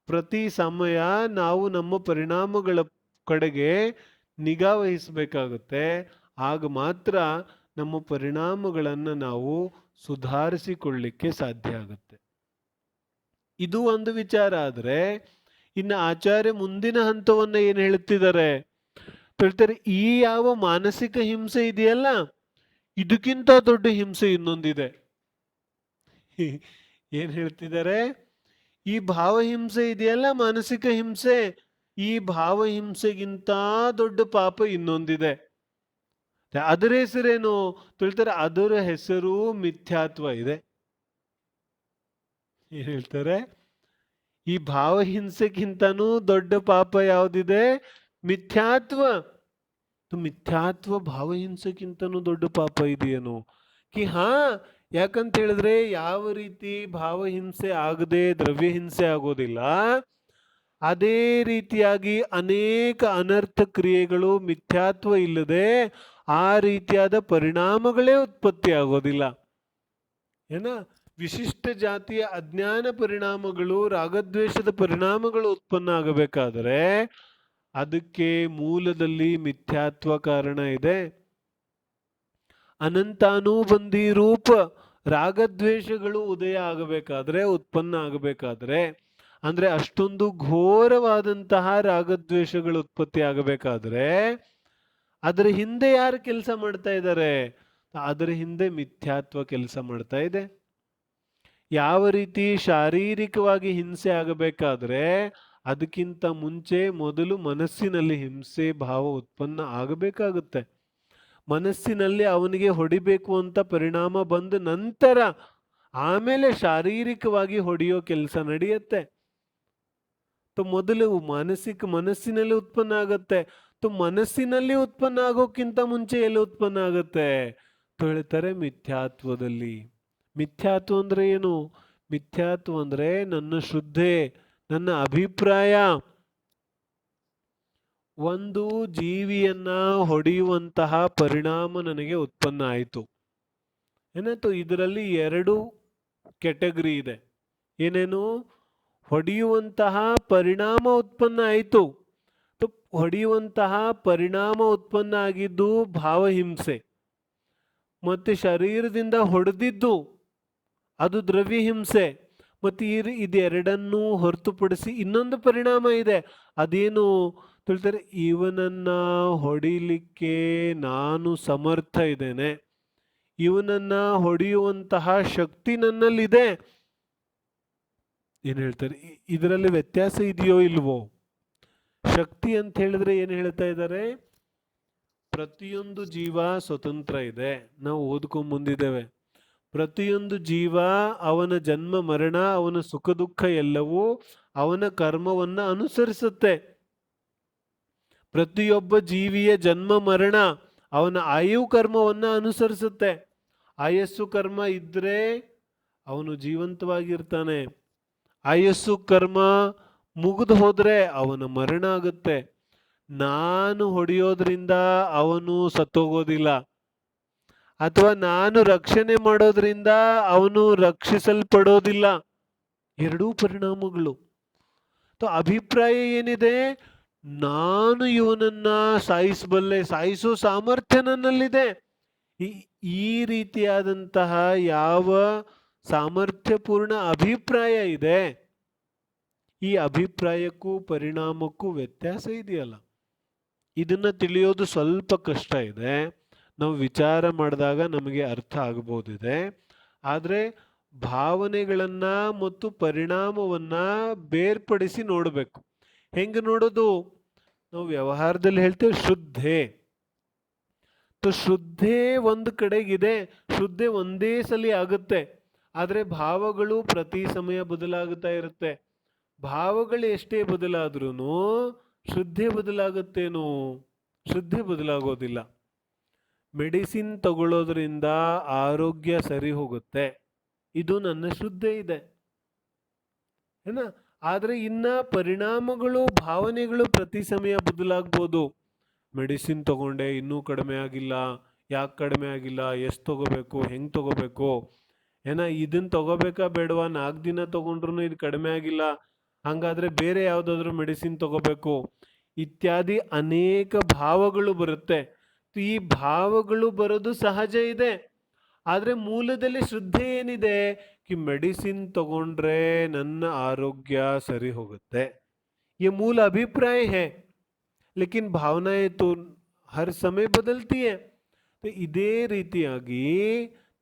ಪ್ರತಿ ಸಮಯ ನಾವು ನಮ್ಮ ಪರಿಣಾಮಗಳ ಕಡೆಗೆ ನಿಗಾ ವಹಿಸಬೇಕಾಗುತ್ತೆ. ಆಗ ಮಾತ್ರ ನಮ್ಮ ಪರಿಣಾಮಗಳನ್ನು ನಾವು ಸುಧಾರಿಸಿಕೊಳ್ಳಿಕ್ಕೆ ಸಾಧ್ಯ ಆಗುತ್ತೆ. ಇದು ಒಂದು ವಿಚಾರ. ಆದ್ರೆ ಇನ್ನು ಆಚಾರ್ಯ ಮುಂದಿನ ಹಂತವನ್ನ ಏನು ಹೇಳ್ತಿದ್ದಾರೆ ಹೇಳ್ತಾರೆ, ಈ ಯಾವ ಮಾನಸಿಕ ಹಿಂಸೆ ಇದೆಯಲ್ಲ, ಇದಕ್ಕಿಂತ ದೊಡ್ಡ ಹಿಂಸೆ ಇನ್ನೊಂದಿದೆ. ಏನ್ ಹೇಳ್ತಿದ್ದಾರೆ? ಈ ಭಾವಹಿಂಸೆ ಇದೆಯಲ್ಲ, ಮಾನಸಿಕ ಹಿಂಸೆ, ಈ ಭಾವಹಿಂಸೆಗಿಂತ ದೊಡ್ಡ ಪಾಪ ಇನ್ನೊಂದಿದೆ. ಅದರ ಹೆಸರೇನು ಹೇಳ್ತಾರೆ? ಅದರ ಹೆಸರು ಮಿಥ್ಯಾತ್ವ ಇದೆ. ಏನ್ ಹೇಳ್ತಾರೆ? ಈ ಭಾವಹಿಂಸೆಗಿಂತನೂ ದೊಡ್ಡ ಪಾಪ ಯಾವುದಿದೆ? ಮಿಥ್ಯಾತ್ವ. ಮಿಥ್ಯಾತ್ವ ಭಾವಹಿಂಸೆಗಿಂತನೂ ದೊಡ್ಡ ಪಾಪ ಇದೆಯೇನು? ಯಾಕಂತ ಹೇಳಿದ್ರೆ ಯಾವ ರೀತಿ ಭಾವಹಿಂಸೆ ಆಗದೆ ದ್ರವ್ಯಹಿಂಸೆ ಆಗೋದಿಲ್ಲ, ಅದೇ ರೀತಿಯಾಗಿ ಅನೇಕ ಅನರ್ಥ ಕ್ರಿಯೆಗಳು ಮಿಥ್ಯಾತ್ವ ಇಲ್ಲದೆ ಆ ರೀತಿಯಾದ ಪರಿಣಾಮಗಳೇ ಉತ್ಪತ್ತಿ ಆಗೋದಿಲ್ಲ. ವಿಶಿಷ್ಟ ಜಾತಿಯ ಅಜ್ಞಾನ ಪರಿಣಾಮಗಳು, ರಾಗದ್ವೇಷದ ಪರಿಣಾಮಗಳು ಉತ್ಪನ್ನ ಆಗಬೇಕಾದರೆ ಅದಕ್ಕೆ ಮೂಲದಲ್ಲಿ ಮಿಥ್ಯಾತ್ವ ಕಾರಣ ಇದೆ. ಅನಂತಾನುಬಂಧಿ ರೂಪ ರಾಗದ್ವೇಷಗಳು ಉದಯ ಆಗಬೇಕಾದ್ರೆ, ಉತ್ಪನ್ನ ಆಗಬೇಕಾದ್ರೆ, ಅಂದ್ರೆ ಅಷ್ಟೊಂದು ಘೋರವಾದಂತಹ ರಾಗದ್ವೇಷಗಳು ಉತ್ಪತ್ತಿ ಆಗಬೇಕಾದ್ರೆ ಅದರ ಹಿಂದೆ ಯಾರು ಕೆಲಸ ಮಾಡ್ತಾ ಇದ್ದಾರೆ? ಅದರ ಹಿಂದೆ ಮಿಥ್ಯಾತ್ವ ಕೆಲಸ ಮಾಡ್ತಾ ಇದೆ. ಯಾವ ರೀತಿ ಶಾರೀರಿಕವಾಗಿ ಹಿಂಸೆ ಆಗಬೇಕಾದ್ರೆ ಅದಕ್ಕಿಂತ ಮುಂಚೆ ಮೊದಲು ಮನಸ್ಸಿನಲ್ಲಿ ಹಿಂಸೆ ಭಾವ ಉತ್ಪನ್ನ ಆಗಬೇಕಾಗುತ್ತೆ. ಮನಸ್ಸಿನಲ್ಲಿ ಅವನಿಗೆ ಹೊಡಿಬೇಕು ಅಂತ ಪರಿಣಾಮ ಬಂದ ನಂತರ ಆಮೇಲೆ ಶಾರೀರಿಕವಾಗಿ ಹೊಡೆಯೋ ಕೆಲಸ ನಡೆಯುತ್ತೆ. ಮೊದಲು ಮನಸ್ಸಿನಲ್ಲಿ ಉತ್ಪನ್ನ ಆಗತ್ತೆ. ಮನಸ್ಸಿನಲ್ಲಿ ಉತ್ಪನ್ನ ಆಗೋಕ್ಕಿಂತ ಮುಂಚೆ ಎಲ್ಲಿ ಉತ್ಪನ್ನ ಆಗತ್ತೆ ಹೇಳ್ತಾರೆ? ಮಿಥ್ಯಾತ್ವದಲ್ಲಿ. ಮಿಥ್ಯಾತ್ವ ಅಂದ್ರೆ ಏನು? ಮಿಥ್ಯಾತ್ವ ಅಂದ್ರೆ ನನ್ನ ಶ್ರದ್ಧೆ, ನನ್ನ ಅಭಿಪ್ರಾಯ, ಒಂದು ಜೀವಿಯನ್ನ ಹೊಡೆಯುವಂತಹ ಪರಿಣಾಮ ನನಗೆ ಉತ್ಪನ್ನ ಆಯಿತು. ಏನಾಯ್ತು? ಇದರಲ್ಲಿ ಎರಡು ಕೆಟಗರಿ ಇದೆ. ಏನೇನು? ಹೊಡೆಯುವಂತಹ ಪರಿಣಾಮ ಉತ್ಪನ್ನ ಆಯಿತು. ಹೊಡೆಯುವಂತಹ ಪರಿಣಾಮ ಉತ್ಪನ್ನ ಆಗಿದ್ದು ಭಾವಹಿಂಸೆ, ಮತ್ತೆ ಶರೀರದಿಂದ ಹೊಡೆದಿದ್ದು ಅದು ದ್ರವ್ಯ ಹಿಂಸೆ. ಮತ್ತು ಇದೆರಡನ್ನೂ ಹೊರತುಪಡಿಸಿ ಇನ್ನೊಂದು ಪರಿಣಾಮ ಇದೆ. ಅದೇನು ಹೇಳ್ತಾರೆ? ಇವನನ್ನ ಹೊಡಿಲಿಕ್ಕೆ ನಾನು ಸಮರ್ಥ ಇದ್ದೇನೆ, ಇವನನ್ನ ಹೊಡೆಯುವಂತಹ ಶಕ್ತಿ ನನ್ನಲ್ಲಿದೆ. ಏನು ಹೇಳ್ತಾರೆ? ಇದರಲ್ಲಿ ವ್ಯತ್ಯಾಸ ಇದೆಯೋ ಇಲ್ವೋ? ಶಕ್ತಿ ಅಂತ ಹೇಳಿದ್ರೆ ಏನು ಹೇಳ್ತಾ ಇದ್ದಾರೆ? ಪ್ರತಿಯೊಂದು ಜೀವ ಸ್ವತಂತ್ರ ಇದೆ. ನಾವು ಓದ್ಕೊಂಡ್ ಬಂದಿದ್ದೇವೆ. ಪ್ರತಿಯೊಂದು ಜೀವ, ಅವನ ಜನ್ಮ ಮರಣ, ಅವನ ಸುಖ ದುಃಖ ಎಲ್ಲವೂ ಅವನ ಕರ್ಮವನ್ನ ಅನುಸರಿಸುತ್ತೆ. ಪ್ರತಿಯೊಬ್ಬ ಜೀವಿಯ ಜನ್ಮ ಮರಣ ಅವನ ಆಯು ಕರ್ಮವನ್ನ ಅನುಸರಿಸುತ್ತೆ. ಆಯಸ್ಸು ಕರ್ಮ ಇದ್ರೆ ಅವನು ಜೀವಂತವಾಗಿರ್ತಾನೆ. ಆಯಸ್ಸು ಕರ್ಮ ಮುಗಿದು ಹೋದ್ರೆ ಅವನ ಮರಣ ಆಗುತ್ತೆ. ನಾನು ಹೊಡೆಯೋದ್ರಿಂದ ಅವನು ಸತ್ತೋಗೋದಿಲ್ಲ, ಅಥವಾ ನಾನು ರಕ್ಷಣೆ ಮಾಡೋದ್ರಿಂದ ಅವನು ರಕ್ಷಿಸಲ್ಪಡೋದಿಲ್ಲ. ಎರಡೂ ಪರಿಣಾಮಗಳು. ಅಭಿಪ್ರಾಯ ಏನಿದೆ? ನಾನು ಇವನನ್ನ ಸಾಯಿಸಬಲ್ಲೆ, ಸಾಯಿಸೋ ಸಾಮರ್ಥ್ಯ ನನ್ನಲ್ಲಿದೆ. ಈ ರೀತಿಯಾದಂತಹ ಯಾವ ಸಾಮರ್ಥ್ಯಪೂರ್ಣ ಅಭಿಪ್ರಾಯ ಇದೆ, ಈ ಅಭಿಪ್ರಾಯಕ್ಕೂ ಪರಿಣಾಮಕ್ಕೂ ವ್ಯತ್ಯಾಸ ಇದೆಯಲ್ಲ. ಇದನ್ನ ತಿಳಿಯೋದು ಸ್ವಲ್ಪ ಕಷ್ಟ ಇದೆ. ನಾವು ವಿಚಾರ ಮಾಡಿದಾಗ ನಮಗೆ ಅರ್ಥ ಆಗಬಹುದಿದೆ. ಆದರೆ ಭಾವನೆಗಳನ್ನ ಮತ್ತು ಪರಿಣಾಮವನ್ನ ಬೇರ್ಪಡಿಸಿ ನೋಡಬೇಕು. ಹೆಂಗೆ ನೋಡೋದು? ನಾವು ವ್ಯವಹಾರದಲ್ಲಿ ಹೇಳ್ತೇವೆ ಶ್ರದ್ಧೆ. ಶ್ರದ್ಧೆ ಒಂದು ಕಡೆಗಿದೆ, ಶ್ರದ್ಧೆ ಒಂದೇ ಸಲ ಆಗುತ್ತೆ. ಆದರೆ ಭಾವಗಳು ಪ್ರತಿ ಸಮಯ ಬದಲಾಗುತ್ತಾ ಇರುತ್ತೆ. ಭಾವಗಳು ಎಷ್ಟೇ ಬದಲಾದ್ರೂ ಶ್ರದ್ಧೆ ಬದಲಾಗುತ್ತೇನೋ? ಶ್ರದ್ಧೆ ಬದಲಾಗೋದಿಲ್ಲ. ಮೆಡಿಸಿನ್ ತಗೊಳ್ಳೋದ್ರಿಂದ ಆರೋಗ್ಯ ಸರಿ ಹೋಗುತ್ತೆ, ಇದು ನನ್ನ ಶ್ರದ್ಧೆ ಇದೆ ಏನ. ಆದರೆ ಇನ್ನ ಪರಿಣಾಮಗಳು, ಭಾವನೆಗಳು ಪ್ರತಿ ಸಮಯ ಬದಲಾಗ್ಬೋದು. ಮೆಡಿಸಿನ್ ತಗೊಂಡೆ, ಇನ್ನೂ ಕಡಿಮೆ ಆಗಿಲ್ಲ, ಯಾಕೆ ಕಡಿಮೆ ಆಗಿಲ್ಲ, ಎಷ್ಟು ತಗೋಬೇಕು, ಹೆಂಗೆ ತಗೋಬೇಕು, ಏನ ಇದನ್ನ ತಗೋಬೇಕಾ ಬೇಡವಾ, 4 ದಿನ ತಗೊಂಡ್ರು ಇದು ಕಡಿಮೆ ಆಗಿಲ್ಲ, ಹಂಗಾದ್ರೆ ಬೇರೆ ಯಾವುದಾದ್ರೂ ಮೆಡಿಸಿನ್ ತಗೋಬೇಕು, ಇತ್ಯಾದಿ ಅನೇಕ ಭಾವಗಳು ಬರುತ್ತೆ. ಈ ಭಾವಗಳು ಬರೋದು ಸಹಜ ಇದೆ. ಆದರೆ ಮೂಲದಲ್ಲಿ ಶ್ರದ್ಧೆ ಏನಿದೆ? कि मेडिसिन तಗೊಂಡ್ರೆ ನನ್ನ ಆರೋಗ್ಯ ಸರಿ ಹೋಗುತ್ತೆ, ये मूल अभिप्राय है. लेकिन भावनाएं तो हर समय बदलती है. तो ಇದೇ ರೀತಿಯಾಗಿ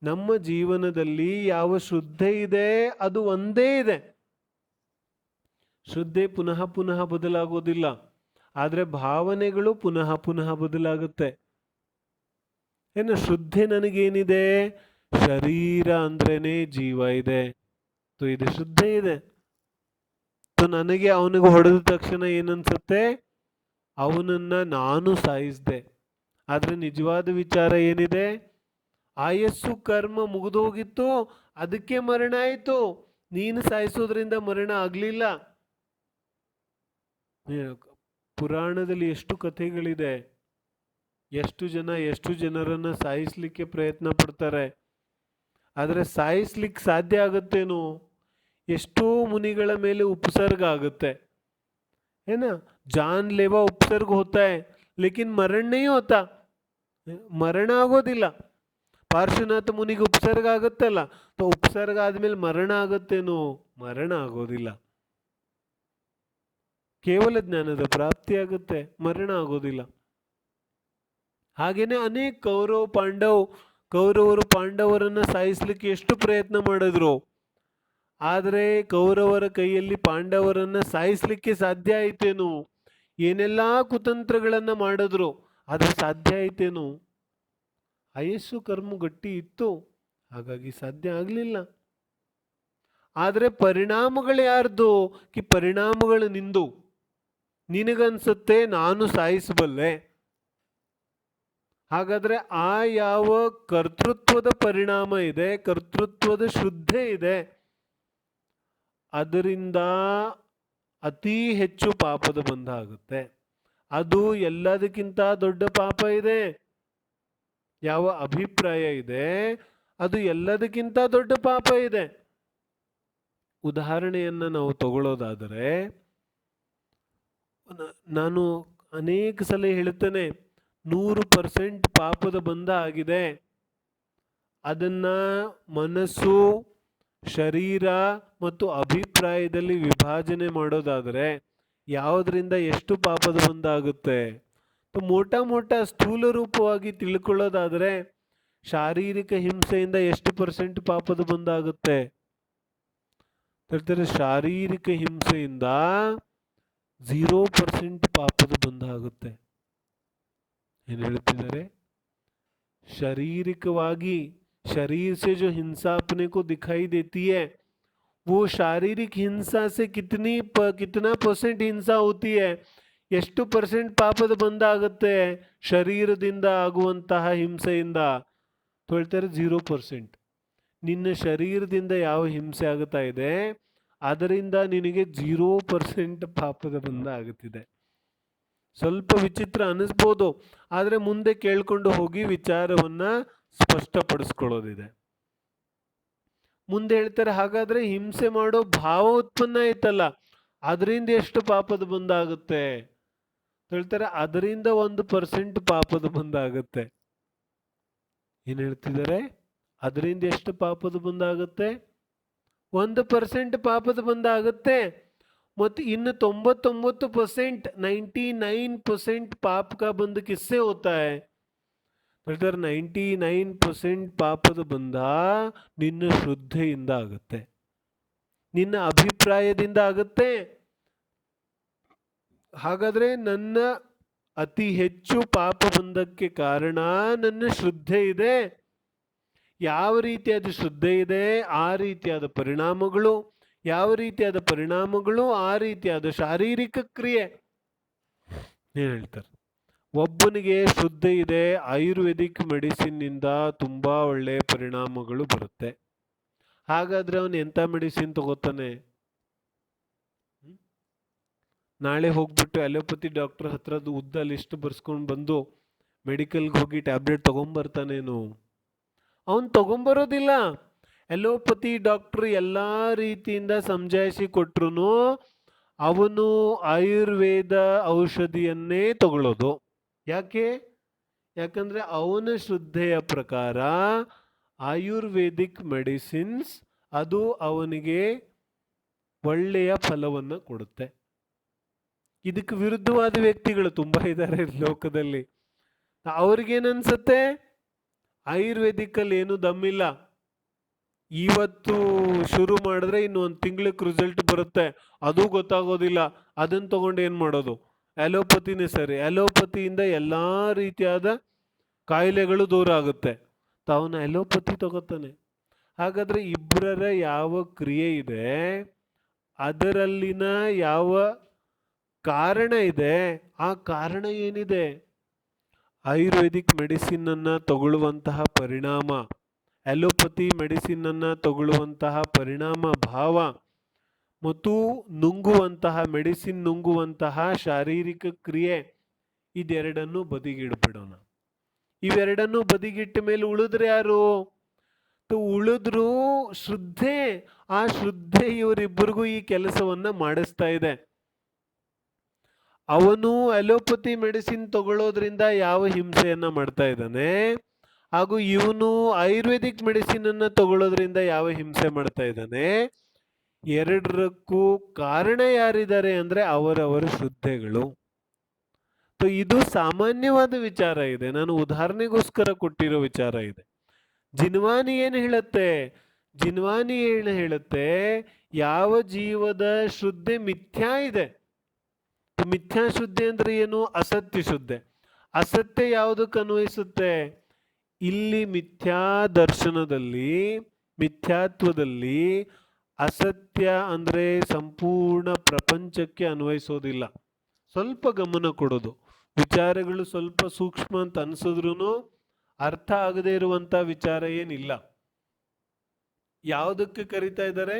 ನಮ್ಮ ಜೀವನದಲ್ಲಿ ಯಾವ ಶ್ರದ್ಧೆ ಇದೆ ಅದು ಒಂದೇ ಇದೆ. ಶ್ರದ್ಧೆ ಪುನಃ ಪುನಃ ಬದಲಾಗೋದಿಲ್ಲ. ಆದರೆ ಭಾವನೆಗಳು ಪುನಃ ಪುನಃ ಬದಲಾಗುತ್ತೆ. ಏನು ಶ್ರದ್ಧೆ ನನಗೇನಿದೆ? ಶರೀರ ಅಂದ್ರೇನೆ ಜೀವ ಇದೆ, ಇದು ಶ್ರದ್ಧೆ ಇದೆ. ನನಗೆ ಅವನಿಗೆ ಹೊಡೆದ ತಕ್ಷಣ ಏನನ್ಸುತ್ತೆ? ಅವನನ್ನ ನಾನು ಸಾಯಿಸಿದೆ. ಆದ್ರೆ ನಿಜವಾದ ವಿಚಾರ ಏನಿದೆ? ಆಯಸ್ಸು ಕರ್ಮ ಮುಗಿದೋಗಿತ್ತು, ಅದಕ್ಕೆ ಮರಣ ಆಯಿತು. ನೀನು ಸಾಯಿಸೋದ್ರಿಂದ ಮರಣ ಆಗ್ಲಿಲ್ಲ. ಪುರಾಣದಲ್ಲಿ ಎಷ್ಟು ಕಥೆಗಳಿದೆ, ಎಷ್ಟು ಜನರನ್ನ ಸಾಯಿಸ್ಲಿಕ್ಕೆ ಪ್ರಯತ್ನ ಪಡ್ತಾರೆ. ಆದರೆ ಸಾಯಿಸ್ಲಿಕ್ಕೆ ಸಾಧ್ಯ ಆಗುತ್ತೇನೋ? ಎಷ್ಟೋ ಮುನಿಗಳ ಮೇಲೆ ಉಪಸರ್ಗ ಆಗುತ್ತೆ, है ना. जानलेवा उपसर्ग होता है लेकिन मरण नहीं होता. ಮರಣ ಆಗೋದಿಲ್ಲ. ಪಾರ್ಶ್ವನಾಥ ಮುನಿಗೆ ಉಪಸರ್ಗ ಆಗುತ್ತಲ್ಲ, ಉಪಸರ್ಗ ಆದ್ಮೇಲೆ ಮರಣ ಆಗುತ್ತೇನೋ? ಮರಣ ಆಗೋದಿಲ್ಲ. ಕೇವಲ ಜ್ಞಾನದ ಪ್ರಾಪ್ತಿ ಆಗುತ್ತೆ, ಮರಣ ಆಗೋದಿಲ್ಲ. ಹಾಗೇನೆ ಅನೇಕ ಕೌರವರು ಪಾಂಡವರನ್ನ ಸಾಯಿಸ್ಲಿಕ್ಕೆ ಎಷ್ಟು ಪ್ರಯತ್ನ ಮಾಡಿದ್ರು. ಆದರೆ ಕೌರವರ ಕೈಯಲ್ಲಿ ಪಾಂಡವರನ್ನ ಸಾಯಿಸ್ಲಿಕ್ಕೆ ಸಾಧ್ಯ ಆಯ್ತೇನು? ಏನೆಲ್ಲಾ ಕುತಂತ್ರಗಳನ್ನ ಮಾಡಿದ್ರು, ಆದ್ರೆ ಸಾಧ್ಯ ಆಯ್ತೇನು? ಆಯಸ್ಸು ಕರ್ಮ ಗಟ್ಟಿ ಇತ್ತು, ಹಾಗಾಗಿ ಸಾಧ್ಯ ಆಗ್ಲಿಲ್ಲ. ಆದ್ರೆ ಪರಿಣಾಮಗಳು ಯಾರ್ದು? ಪರಿಣಾಮಗಳು ನಿಂದು. ನಿನಗನ್ಸುತ್ತೆ ನಾನು ಸಾಯಿಸಬಲ್ಲೆ, ಹಾಗಾದ್ರೆ ಆ ಯಾವ ಕರ್ತೃತ್ವದ ಪರಿಣಾಮ ಇದೆ, ಕರ್ತೃತ್ವದ ಶ್ರದ್ಧೆ ಇದೆ, ಅದರಿಂದ ಅತಿ ಹೆಚ್ಚು ಪಾಪದ ಬಂಧ ಆಗುತ್ತೆ. ಅದು ಎಲ್ಲದಕ್ಕಿಂತ ದೊಡ್ಡ ಪಾಪ ಇದೆ. ಯಾವ ಅಭಿಪ್ರಾಯ ಇದೆ ಅದು ಎಲ್ಲದಕ್ಕಿಂತ ದೊಡ್ಡ ಪಾಪ ಇದೆ. ಉದಾಹರಣೆಯನ್ನು ನಾವು ತಗೊಳ್ಳೋದಾದರೆ, ನಾನು ಅನೇಕ ಸಲ ಹೇಳ್ತೇನೆ, 100% ಪಾಪದ ಬಂಧ ಆಗಿದೆ. ಅದನ್ನ ಮನಸ್ಸು, ಶರೀರ ಮತ್ತು ಅಭಿಪ್ರಾಯದಲ್ಲಿ ವಿಭಾಜನೆ ಮಾಡೋದಾದರೆ ಯಾವುದರಿಂದ ಎಷ್ಟು ಪಾಪದ ಬಂಧ ಆಗುತ್ತೆ? ಮೋಟ ಸ್ಥೂಲ ರೂಪವಾಗಿ ತಿಳ್ಕೊಳ್ಳೋದಾದರೆ ಶಾರೀರಿಕ ಹಿಂಸೆಯಿಂದ ಎಷ್ಟು % ಪಾಪದ ಬಂಧ ಆಗುತ್ತೆ? ಹೇಳ್ತಾರೆ ಶಾರೀರಿಕ ಹಿಂಸೆಯಿಂದ 0% ಪಾಪದ ಬಂಧ ಆಗುತ್ತೆ. ಏನು ಹೇಳ್ತಿದ್ದಾರೆ? शारीरिकವಾಗಿ शरीर से जो हिंसा अपने को दिखाई देती है वो शारीरिक हिंसा से कितना % हिंसा होती है? ಎಷ್ಟು % ಪಾಪದ ಬಂಧ ಆಗುತ್ತೆ ಶರೀರದಿಂದ ಆಗುವಂತಹ ಹಿಂಸೆಯಿಂದ? ಹೇಳ್ತಾರೆ 0%. ನಿನ್ನ ಶರೀರದಿಂದ ಯಾವ ಹಿಂಸೆ ಆಗುತ್ತಾ ಇದೆ ಅದರಿಂದ ನಿನಗೆ 0% ಪಾಪದ ಬಂಧ ಆಗುತ್ತಿದೆ. ಸ್ವಲ್ಪ ವಿಚಿತ್ರ ಅನಿಸ್ಬೋದು, ಆದರೆ ಮುಂದೆ ಕೇಳ್ಕೊಂಡು ಹೋಗಿ ವಿಚಾರವನ್ನ ಸ್ಪಷ್ಟಪಡಿಸ್ಕೊಳ್ಳೋದಿದೆ. ಮುಂದೆ ಹೇಳ್ತಾರೆ, ಹಾಗಾದ್ರೆ ಹಿಂಸೆ ಮಾಡೋ ಭಾವ ಉತ್ಪನ್ನ ಆಯ್ತಲ್ಲ, ಅದರಿಂದ ಎಷ್ಟು ಪಾಪದ ಬಂಧ ಆಗುತ್ತೆ? ಹೇಳ್ತಾರೆ ಅದರಿಂದ 1% ಪಾಪದ ಬಂಧ ಆಗುತ್ತೆ. ಏನ್ ಹೇಳ್ತಿದ್ದಾರೆ? ಅದರಿಂದ ಎಷ್ಟು ಪಾಪದ ಬಂಧ ಆಗುತ್ತೆ? 1% ಪಾಪದ ಬಂಧ ಆಗುತ್ತೆ. ಮತ್ತು ಇನ್ನು 99% 99% पाप का बंध किससे होता है? ಹೇಳ್ತಾರೆ 99% ಪಾಪದ ಬಂಧ ನಿನ್ನ ಶ್ರದ್ಧೆಯಿಂದ ಆಗುತ್ತೆ, ನಿನ್ನ ಅಭಿಪ್ರಾಯದಿಂದ ಆಗುತ್ತೆ. ಹಾಗಾದ್ರೆ ನನ್ನ ಅತಿ ಹೆಚ್ಚು ಪಾಪ ಬಂಧಕ್ಕೆ ಕಾರಣ ನನ್ನ ಶ್ರದ್ಧೆ ಇದೆ. ಯಾವ ರೀತಿಯಾದ ಶ್ರದ್ಧೆ ಇದೆ ಆ ರೀತಿಯಾದ ಪರಿಣಾಮಗಳು, ಯಾವ ರೀತಿಯಾದ ಪರಿಣಾಮಗಳು ಆ ರೀತಿಯಾದ ಶಾರೀರಿಕ ಕ್ರಿಯೆ. ಏನ್ ಹೇಳ್ತಾರೆ? ಒಬ್ಬನಿಗೆ ಶ್ರದ್ಧೆ ಇದೆ, ಆಯುರ್ವೇದಿಕ್ ಮೆಡಿಸಿನ್ ಇಂದ ತುಂಬಾ ಒಳ್ಳೆಯ ಪರಿಣಾಮಗಳು ಬರುತ್ತೆ. ಹಾಗಾದ್ರೆ ಅವನು ಎಂತ ಮೆಡಿಸಿನ್ ತಗೋತಾನೆ? ನಾಳೆ ಹೋಗ್ಬಿಟ್ಟು ಅಲೋಪತಿ ಡಾಕ್ಟರ್ ಹತ್ರದ್ದು ಉದ್ದ ಲಿಸ್ಟ್ ಬರ್ಸ್ಕೊಂಡು ಬಂದು ಮೆಡಿಕಲ್ಗೆ ಹೋಗಿ ಟ್ಯಾಬ್ಲೆಟ್ ತಗೊಂಬರ್ತಾನೇನು? ಅವನು ತಗೊಂಬರೋದಿಲ್ಲ. ಅಲೋಪತಿ ಡಾಕ್ಟರ್ ಎಲ್ಲ ರೀತಿಯಿಂದ ಸಮಜಾಯಿಸಿ ಕೊಟ್ರು ಅವನು ಆಯುರ್ವೇದ ಔಷಧಿಯನ್ನೇ ತಗೊಳ್ಳೋದು. ಯಾಕೆ? ಯಾಕಂದ್ರೆ ಅವನ ಶ್ರದ್ಧೆಯ ಪ್ರಕಾರ ಆಯುರ್ವೇದಿಕ್ ಮೆಡಿಸಿನ್ಸ್ ಅದು ಅವನಿಗೆ ಒಳ್ಳೆಯ ಫಲವನ್ನು ಕೊಡುತ್ತೆ. ಇದಕ್ಕೆ ವಿರುದ್ಧವಾದ ವ್ಯಕ್ತಿಗಳು ತುಂಬಾ ಇದ್ದಾರೆ ಲೋಕದಲ್ಲಿ. ಅವ್ರಿಗೇನನ್ಸುತ್ತೆ? ಆಯುರ್ವೇದಿಕ್ ಅಲ್ಲಿ ಏನು ದಮ್ಮಿಲ್ಲ, ಇವತ್ತು ಶುರು ಮಾಡಿದ್ರೆ ಇನ್ನು ಒಂದು ತಿಂಗಳಿಗೆ ರಿಸಲ್ಟ್ ಬರುತ್ತೆ, ಅದು ಗೊತ್ತಾಗೋದಿಲ್ಲ, ಅದನ್ನ ತಗೊಂಡು ಏನ್ ಮಾಡೋದು? ಅಲೋಪತಿನೇ ಸರಿ, ಅಲೋಪತಿಯಿಂದ ಎಲ್ಲಾ ರೀತಿಯಾದ ಕಾಯಿಲೆಗಳು ದೂರ ಆಗುತ್ತೆ. ತಾವನ ಅಲೋಪತಿ ತಗೋತಾನೆ. ಹಾಗಾದ್ರೆ ಇಬ್ಬರ ಯಾವ ಕ್ರಿಯೆ ಇದೆ ಅದರಲ್ಲಿನ ಯಾವ ಕಾರಣ ಇದೆ, ಆ ಕಾರಣ ಏನಿದೆ? ಆಯುರ್ವೇದಿಕ್ ಮೆಡಿಸಿನ್ ಅನ್ನ ತಗೊಳ್ಳುವಂತಹ ಪರಿಣಾಮ, ಅಲೋಪತಿ ಮೆಡಿಸಿನ್ ಅನ್ನ ತಗೊಳ್ಳುವಂತಹ ಪರಿಣಾಮ ಭಾವ ಮತ್ತು ನುಂಗುವಂತಹ ಮೆಡಿಸಿನ್ ನುಂಗುವಂತಹ ಶಾರೀರಿಕ ಕ್ರಿಯೆ, ಇದೆರಡನ್ನು ಬದಿಗಿಡ್ಬಿಡೋಣ. ಇವೆರಡನ್ನು ಬದಿಗಿಟ್ಟ ಮೇಲೆ ಉಳಿದ್ರೆ ಯಾರು? ಉಳಿದ್ರು ಶ್ರದ್ಧೆ. ಆ ಶ್ರದ್ಧೆ ಇವರಿಬ್ಬರಿಗೂ ಈ ಕೆಲಸವನ್ನ ಮಾಡಿಸ್ತಾ ಇದೆ. ಅವನು ಅಲೋಪತಿ ಮೆಡಿಸಿನ್ ತಗೊಳ್ಳೋದ್ರಿಂದ ಯಾವ ಹಿಂಸೆಯನ್ನ ಮಾಡ್ತಾ ಇದ್ದಾನೆ, ಹಾಗೂ ಇವನು ಆಯುರ್ವೇದಿಕ್ ಮೆಡಿಸಿನ್ ಅನ್ನ ತಗೊಳ್ಳೋದ್ರಿಂದ ಯಾವ ಹಿಂಸೆ ಮಾಡ್ತಾ ಇದ್ದಾನೆ. ಎರಡರಕ್ಕೂ ಕಾರಣ ಯಾರಿದ್ದಾರೆ ಅಂದ್ರೆ ಅವರವರ ಶ್ರದ್ಧೆಗಳು. ಇದು ಸಾಮಾನ್ಯವಾದ ವಿಚಾರ ಇದೆ, ನಾನು ಉದಾಹರಣೆಗೋಸ್ಕರ ಕೊಟ್ಟಿರೋ ವಿಚಾರ ಇದೆ. ಜಿನ್ವಾನಿ ಏನು ಹೇಳುತ್ತೆ? ಜಿನ್ವಾನಿ ಏನು ಹೇಳುತ್ತೆ? ಯಾವ ಜೀವದ ಶ್ರದ್ಧೆ ಮಿಥ್ಯಾ ಇದೆ. ಮಿಥ್ಯಾ ಶುದ್ಧಿ ಅಂದ್ರೆ ಏನು? ಅಸತ್ಯ ಶುದ್ಧೆ. ಅಸತ್ಯ ಯಾವುದಕ್ಕೆ ಅನ್ವಯಿಸುತ್ತೆ? ಇಲ್ಲಿ ಮಿಥ್ಯಾ ದರ್ಶನದಲ್ಲಿ, ಮಿಥ್ಯಾತ್ವದಲ್ಲಿ ಅಸತ್ಯ ಅಂದ್ರೆ ಸಂಪೂರ್ಣ ಪ್ರಪಂಚಕ್ಕೆ ಅನ್ವಯಿಸೋದಿಲ್ಲ. ಸ್ವಲ್ಪ ಗಮನ ಕೊಡೋದು. ವಿಚಾರಗಳು ಸ್ವಲ್ಪ ಸೂಕ್ಷ್ಮ ಅಂತ ಅನ್ಸಿದ್ರು ಅರ್ಥ ಆಗದೆ ಇರುವಂತ ವಿಚಾರ ಏನಿಲ್ಲ. ಯಾವುದಕ್ಕೆ ಕರೀತಾ ಇದ್ದಾರೆ?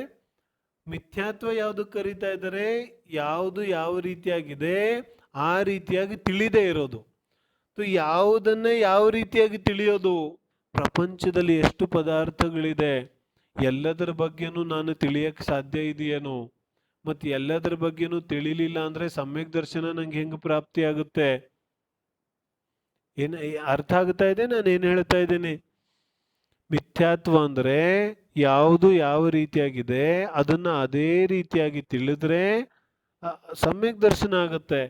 ಮಿಥ್ಯಾತ್ವ ಯಾವುದಕ್ಕೆ ಕರೀತಾ ಇದ್ದಾರೆ? ಯಾವುದು ಯಾವ ರೀತಿಯಾಗಿದೆ ಆ ರೀತಿಯಾಗಿ ತಿಳಿದೇ ಇರೋದು. ಯಾವುದನ್ನೇ ಯಾವ ರೀತಿಯಾಗಿ ತಿಳಿಯೋದು? ಪ್ರಪಂಚದಲ್ಲಿ ಎಷ್ಟು ಪದಾರ್ಥಗಳಿದೆ, ಎಲ್ಲದರ ಬಗ್ಗೆನೂ ನಾನು ತಿಳಿಯಕ್ಕೆ ಸಾಧ್ಯ ಇದೆಯೇನೋ? ಮತ್ತೆ ಎಲ್ಲದರ ಬಗ್ಗೆನೂ ತಿಳಿಲಿಲ್ಲ ಅಂದ್ರೆ ಸಮ್ಯಕ್ ದರ್ಶನ ನಂಗೆ ಹೆಂಗ್ ಪ್ರಾಪ್ತಿ ಆಗುತ್ತೆ? ಏನ್ ಅರ್ಥ ಆಗ್ತಾ ಇದೆ ನಾನು ಏನ್ ಹೇಳ್ತಾ ಇದ್ದೇನೆ? ಮಿಥ್ಯಾತ್ವ ಅಂದ್ರೆ ಯಾವುದು ಯಾವ ರೀತಿಯಾಗಿದೆ ಅದನ್ನ ಅದೇ ರೀತಿಯಾಗಿ ತಿಳಿದ್ರೆ ಸಮ್ಯಕ್ ದರ್ಶನ ಆಗುತ್ತೆ.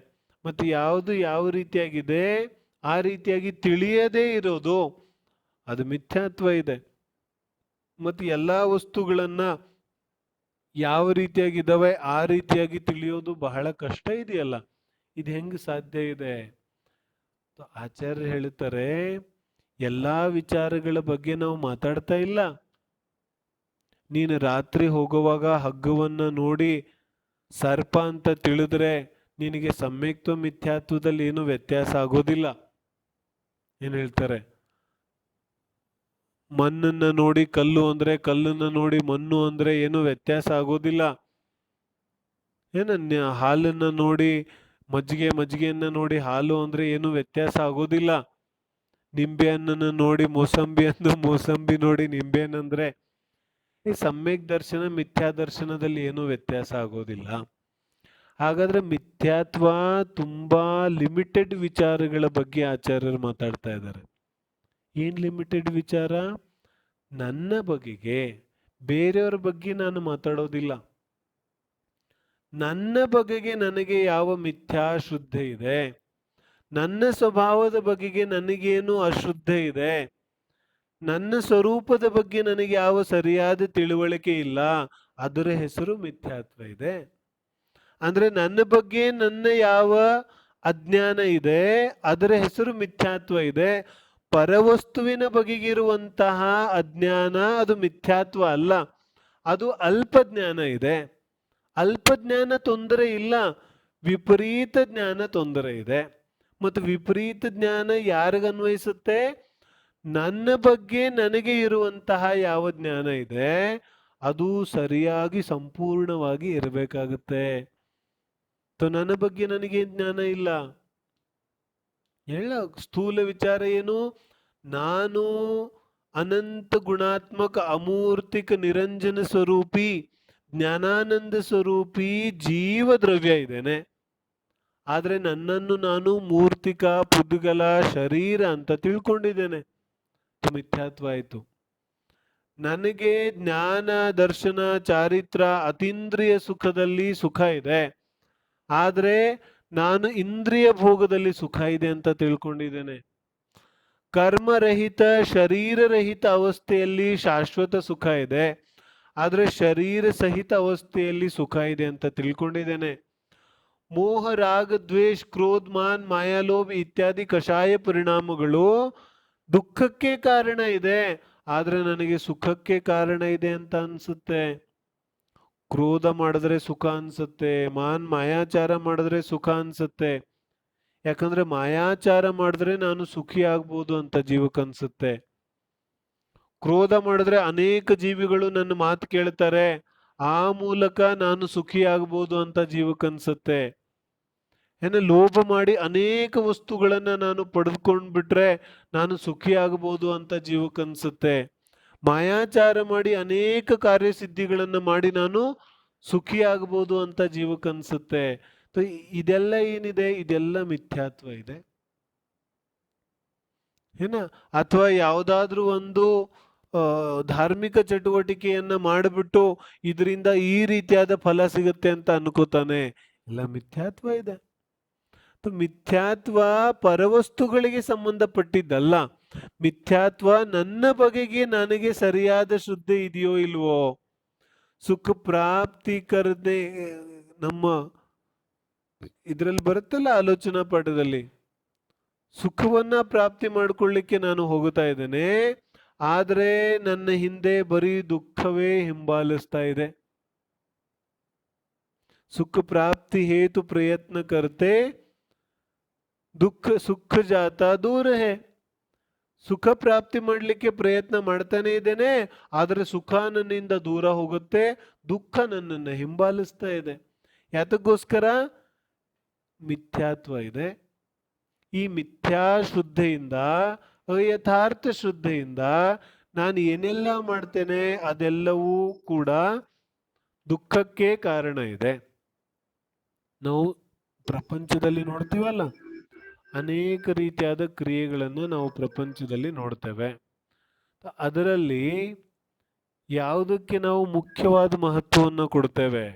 ಮತ್ತೆ ಯಾವುದು ಯಾವ ರೀತಿಯಾಗಿದೆ ಆ ರೀತಿಯಾಗಿ ತಿಳಿಯದೇ ಇರೋದು ಅದು ಮಿಥ್ಯಾತ್ವ ಇದೆ. ಮತ್ತೆ ಎಲ್ಲಾ ವಸ್ತುಗಳನ್ನ ಯಾವ ರೀತಿಯಾಗಿದ್ದಾವೆ ಆ ರೀತಿಯಾಗಿ ತಿಳಿಯೋದು ಬಹಳ ಕಷ್ಟ ಇದೆಯಲ್ಲ, ಇದು ಹೆಂಗ್ ಸಾಧ್ಯ ಇದೆ? ಆಚಾರ್ಯರು ಹೇಳ್ತಾರೆ, ಎಲ್ಲಾ ವಿಚಾರಗಳ ಬಗ್ಗೆ ನಾವು ಮಾತಾಡ್ತಾ ಇಲ್ಲ. ನೀನು ರಾತ್ರಿ ಹೋಗುವಾಗ ಹಗ್ಗವನ್ನ ನೋಡಿ ಸರ್ಪ ಅಂತ ತಿಳಿದ್ರೆ ನಿನಗೆ ಸಮ್ಯಕ್ತ್ವ ಮಿಥ್ಯಾತ್ವದಲ್ಲಿ ಏನು ವ್ಯತ್ಯಾಸ ಆಗೋದಿಲ್ಲ. ಏನ್ ಹೇಳ್ತಾರೆ? ಮಣ್ಣನ್ನ ನೋಡಿ ಕಲ್ಲು ಅಂದ್ರೆ, ಕಲ್ಲನ್ನ ನೋಡಿ ಮಣ್ಣು ಅಂದ್ರೆ ಏನು ವ್ಯತ್ಯಾಸ ಆಗೋದಿಲ್ಲ. ಹಾಲನ್ನ ನೋಡಿ ಮಜ್ಜಿಗೆ, ಮಜ್ಜಿಗೆಯನ್ನ ನೋಡಿ ಹಾಲು ಅಂದ್ರೆ ಏನು ವ್ಯತ್ಯಾಸ ಆಗೋದಿಲ್ಲ. ನಿಂಬೆ ಹಣ್ಣನ್ನ ನೋಡಿ ಮೋಸಂಬಿ ಅಂದು, ಮೋಸಂಬಿ ನೋಡಿ ನಿಂಬೆ ಹಣ್ಣಂದ್ರೆ ಈ ಸಮ್ಯಕ್ ದರ್ಶನ ಮಿಥ್ಯಾ ದರ್ಶನದಲ್ಲಿ ಏನು ವ್ಯತ್ಯಾಸ ಆಗೋದಿಲ್ಲ. ಹಾಗಾದ್ರೆ ಮಿಥ್ಯಾತ್ವ ತುಂಬಾ ಲಿಮಿಟೆಡ್ ವಿಚಾರಗಳ ಬಗ್ಗೆ ಆಚಾರ್ಯರು ಮಾತಾಡ್ತಾ ಇದ್ದಾರೆ. ಏನ್ ಲಿಮಿಟೆಡ್ ವಿಚಾರ? ನನ್ನ ಬಗೆಗೆ, ಬೇರೆಯವರ ಬಗ್ಗೆ ನಾನು ಮಾತಾಡೋದಿಲ್ಲ. ನನ್ನ ಬಗೆಗೆ ನನಗೆ ಯಾವ ಮಿಥ್ಯಾ ಶ್ರದ್ಧೆ ಇದೆ, ನನ್ನ ಸ್ವಭಾವದ ಬಗೆಗೆ ನನಗೇನು ಅಶ್ರದ್ಧೆ ಇದೆ, ನನ್ನ ಸ್ವರೂಪದ ಬಗ್ಗೆ ನನಗೆ ಯಾವ ಸರಿಯಾದ ತಿಳುವಳಿಕೆ ಇಲ್ಲ, ಅದರ ಹೆಸರು ಮಿಥ್ಯಾತ್ವ ಇದೆ. ಅಂದ್ರೆ ನನ್ನ ಬಗ್ಗೆ ನನ್ನ ಯಾವ ಅಜ್ಞಾನ ಇದೆ ಅದರ ಹೆಸರು ಮಿಥ್ಯಾತ್ವ ಇದೆ. ಪರವಸ್ತುವಿನ ಬಗೆಗಿರುವಂತಹ ಅಜ್ಞಾನ ಅದು ಮಿಥ್ಯಾತ್ವ ಅಲ್ಲ, ಅದು ಅಲ್ಪಜ್ಞಾನ ಇದೆ. ಅಲ್ಪಜ್ಞಾನ ತೊಂದರೆ ಇಲ್ಲ, ವಿಪರೀತ ಜ್ಞಾನ ತೊಂದರೆ ಇದೆ. ಮತ್ತು ವಿಪರೀತ ಜ್ಞಾನ ಯಾರಿಗನ್ವಯಿಸುತ್ತೆ? ನನ್ನ ಬಗ್ಗೆ ನನಗೆ ಇರುವಂತಹ ಯಾವ ಜ್ಞಾನ ಇದೆ ಅದು ಸರಿಯಾಗಿ ಸಂಪೂರ್ಣವಾಗಿ ಇರಬೇಕಾಗುತ್ತೆ. ನನ್ನ ಬಗ್ಗೆ ನನಗೆ ಜ್ಞಾನ ಇಲ್ಲ, ಸ್ಥೂಲ ವಿಚಾರ ಏನು? ನಾನು ಅನಂತ ಗುಣಾತ್ಮಕ ಅಮೂರ್ತಿಕ ನಿರಂಜನ ಸ್ವರೂಪಿ ಜ್ಞಾನಾನಂದ ಸ್ವರೂಪಿ ಜೀವ ದ್ರವ್ಯ ಇದ್ದೇನೆ. ಆದ್ರೆ ನನ್ನನ್ನು ನಾನು ಮೂರ್ತಿಕ ಪುದ್ಗಲ ಶರೀರ ಅಂತ ತಿಳ್ಕೊಂಡಿದ್ದೇನೆ. ಮಿಥ್ಯಾತ್ವ ಆಯ್ತು. ನನಗೆ ಜ್ಞಾನ ದರ್ಶನ ಚಾರಿತ್ರ ಅತೀಂದ್ರಿಯ ಸುಖದಲ್ಲಿ ಸುಖ ಇದೆ, ಆದ್ರೆ ನಾನು ಇಂದ್ರಿಯ ಭೋಗದಲ್ಲಿ ಸುಖ ಇದೆ ಅಂತ ತಿಳ್ಕೊಂಡಿದ್ದೇನೆ. ಕರ್ಮರಹಿತ ಶರೀರರಹಿತ ಅವಸ್ಥೆಯಲ್ಲಿ ಶಾಶ್ವತ ಸುಖ ಇದೆ, ಆದ್ರೆ ಶರೀರ ಸಹಿತ ಅವಸ್ಥೆಯಲ್ಲಿ ಸುಖ ಇದೆ ಅಂತ ತಿಳ್ಕೊಂಡಿದ್ದೇನೆ. ಮೋಹ ರಾಗ ದ್ವೇಷ ಕ್ರೋಧ ಮಾನ್ ಮಾಯಾಲೋಭ ಇತ್ಯಾದಿ ಕಷಾಯ ಪರಿಣಾಮಗಳು ದುಃಖಕ್ಕೆ ಕಾರಣ ಇದೆ, ಆದ್ರೆ ನನಗೆ ಸುಖಕ್ಕೆ ಕಾರಣ ಇದೆ ಅಂತ ಅನ್ಸುತ್ತೆ. ಕ್ರೋಧ ಮಾಡಿದ್ರೆ ಸುಖ ಅನ್ಸುತ್ತೆ, ಮಾಯಾಚಾರ ಮಾಡಿದ್ರೆ ಸುಖ ಅನ್ಸುತ್ತೆ. ಯಾಕಂದ್ರೆ ಮಾಯಾಚಾರ ಮಾಡಿದ್ರೆ ನಾನು ಸುಖಿ ಆಗ್ಬೋದು ಅಂತ ಜೀವಕ್ಕನ್ಸುತ್ತೆ. ಕ್ರೋಧ ಮಾಡಿದ್ರೆ ಅನೇಕ ಜೀವಿಗಳು ನನ್ನ ಮಾತು ಕೇಳ್ತಾರೆ, ಆ ಮೂಲಕ ನಾನು ಸುಖಿ ಆಗ್ಬೋದು ಅಂತ ಜೀವಕ್ಕನ್ಸುತ್ತೆ. ಲೋಭ ಮಾಡಿ ಅನೇಕ ವಸ್ತುಗಳನ್ನ ನಾನು ಪಡೆದುಕೊಂಡ್ಬಿಟ್ರೆ ನಾನು ಸುಖಿ ಆಗಬಹುದು ಅಂತ ಜೀವಕ್ಕನ್ಸುತ್ತೆ. ಮಾಯಾಚಾರ ಮಾಡಿ ಅನೇಕ ಕಾರ್ಯಸಿದ್ಧಿಗಳನ್ನ ಮಾಡಿ ನಾನು ಸುಖಿ ಆಗಬಹುದು ಅಂತ ಜೀವಕ್ಕನ್ಸುತ್ತೆ. ಇದೆಲ್ಲ ಏನಿದೆ, ಇದೆಲ್ಲ ಮಿಥ್ಯಾತ್ವ ಇದೆ. ಅಥವಾ ಯಾವುದಾದ್ರೂ ಒಂದು ಧಾರ್ಮಿಕ ಚಟುವಟಿಕೆಯನ್ನ ಮಾಡಿಬಿಟ್ಟು ಇದರಿಂದ ಈ ರೀತಿಯಾದ ಫಲ ಸಿಗುತ್ತೆ ಅಂತ ಅನ್ಕೋತಾನೆ, ಎಲ್ಲ ಮಿಥ್ಯಾತ್ವ ಇದೆ. ಮಿಥ್ಯಾತ್ವ ಪರವಸ್ತುಗಳಿಗೆ ಸಂಬಂಧಪಟ್ಟಿದ್ದಲ್ಲ. ಮಿಥ್ಯಾತ್ವ ನನ್ನ ಬಗೆಗೆ ನನಗೆ ಸರಿಯಾದ ಶ್ರದ್ಧೆ ಇದೆಯೋ ಇಲ್ವೋ, ಸುಖ ಪ್ರಾಪ್ತಿ ಕರದೆ ನಮ್ಮ ಇದರಲ್ಲಿ ಬರುತ್ತಲ್ಲ ಆಲೋಚನಾ ಪಾಠದಲ್ಲಿ, ಸುಖವನ್ನ ಪ್ರಾಪ್ತಿ ಮಾಡ್ಕೊಳ್ಳಿಕ್ಕೆ ನಾನು ಹೋಗುತ್ತಾ ಇದ್ದೇನೆ, ಆದ್ರೆ ನನ್ನ ಹಿಂದೆ ಬರೀ ದುಃಖವೇ ಹಿಂಬಾಲಿಸ್ತಾ ಇದೆ. ಸುಖ ಪ್ರಾಪ್ತಿ ಹೇತು ಪ್ರಯತ್ನ ಕರ್ತೆ ದುಃಖ ಸುಖ ಜಾತ ದೂರ ಹೇ. ಸುಖ ಪ್ರಾಪ್ತಿ ಮಾಡಲಿಕ್ಕೆ ಪ್ರಯತ್ನ ಮಾಡ್ತಾನೆ ಇದ್ದೇನೆ, ಆದ್ರೆ ಸುಖ ನನ್ನಿಂದ ದೂರ ಹೋಗುತ್ತೆ, ದುಃಖ ನನ್ನನ್ನು ಹಿಂಬಾಲಿಸ್ತಾ ಇದೆ. ಯಾತಕ್ಕೋಸ್ಕರ? ಮಿಥ್ಯಾತ್ವ ಇದೆ. ಈ ಮಿಥ್ಯಾ ಶ್ರದ್ಧೆಯಿಂದ, ಅಯಥಾರ್ಥ ಶ್ರದ್ಧೆಯಿಂದ ನಾನು ಏನೆಲ್ಲ ಮಾಡ್ತೇನೆ ಅದೆಲ್ಲವೂ ಕೂಡ ದುಃಖಕ್ಕೆ ಕಾರಣ ಇದೆ. ನಾವು ಪ್ರಪಂಚದಲ್ಲಿ ನೋಡ್ತೀವಲ್ಲ, ಅನೇಕ ರೀತಿಯಾದ ಕ್ರಿಯೆಗಳನ್ನು ನಾವು ಪ್ರಪಂಚದಲ್ಲಿ ನೋಡ್ತೇವೆ. ಅದರಲ್ಲಿ ಯಾವುದಕ್ಕೆ ನಾವು ಮುಖ್ಯವಾದ ಮಹತ್ವವನ್ನು ಕೊಡ್ತೇವೆ?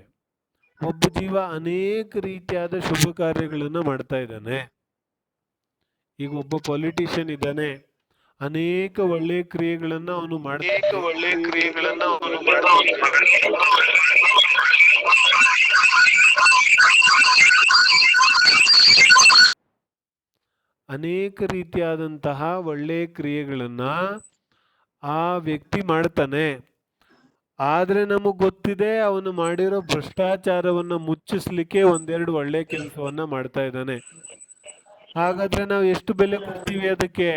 ಒಬ್ಬ ಜೀವ ಅನೇಕ ರೀತಿಯಾದ ಶುಭ ಕಾರ್ಯಗಳನ್ನು ಮಾಡ್ತಾ ಇದ್ದಾನೆ. ಈಗ ಒಬ್ಬ ಪೊಲಿಟಿಷಿಯನ್ ಇದ್ದಾನೆ, ಅನೇಕ ಒಳ್ಳೆ ಕ್ರಿಯೆಗಳನ್ನು ಅವನು ಅನೇಕ ರೀತಿಯಾದಂತಹ ಒಳ್ಳೆ ಕ್ರಿಯೆಗಳನ್ನ ಆ ವ್ಯಕ್ತಿ ಮಾಡ್ತಾನೆ. ಆದ್ರೆ ನಮಗ್ ಗೊತ್ತಿದೆ ಅವನು ಮಾಡಿರೋ ಭ್ರಷ್ಟಾಚಾರವನ್ನ ಮುಚ್ಚಿಸ್ಲಿಕ್ಕೆ ಒಂದೆರಡು ಒಳ್ಳೆ ಕೆಲಸವನ್ನ ಮಾಡ್ತಾ ಇದ್ದಾನೆ. ಹಾಗಾದ್ರೆ ನಾವು ಎಷ್ಟು ಬೆಲೆ ಕೊಡ್ತೀವಿ ಅದಕ್ಕೆ?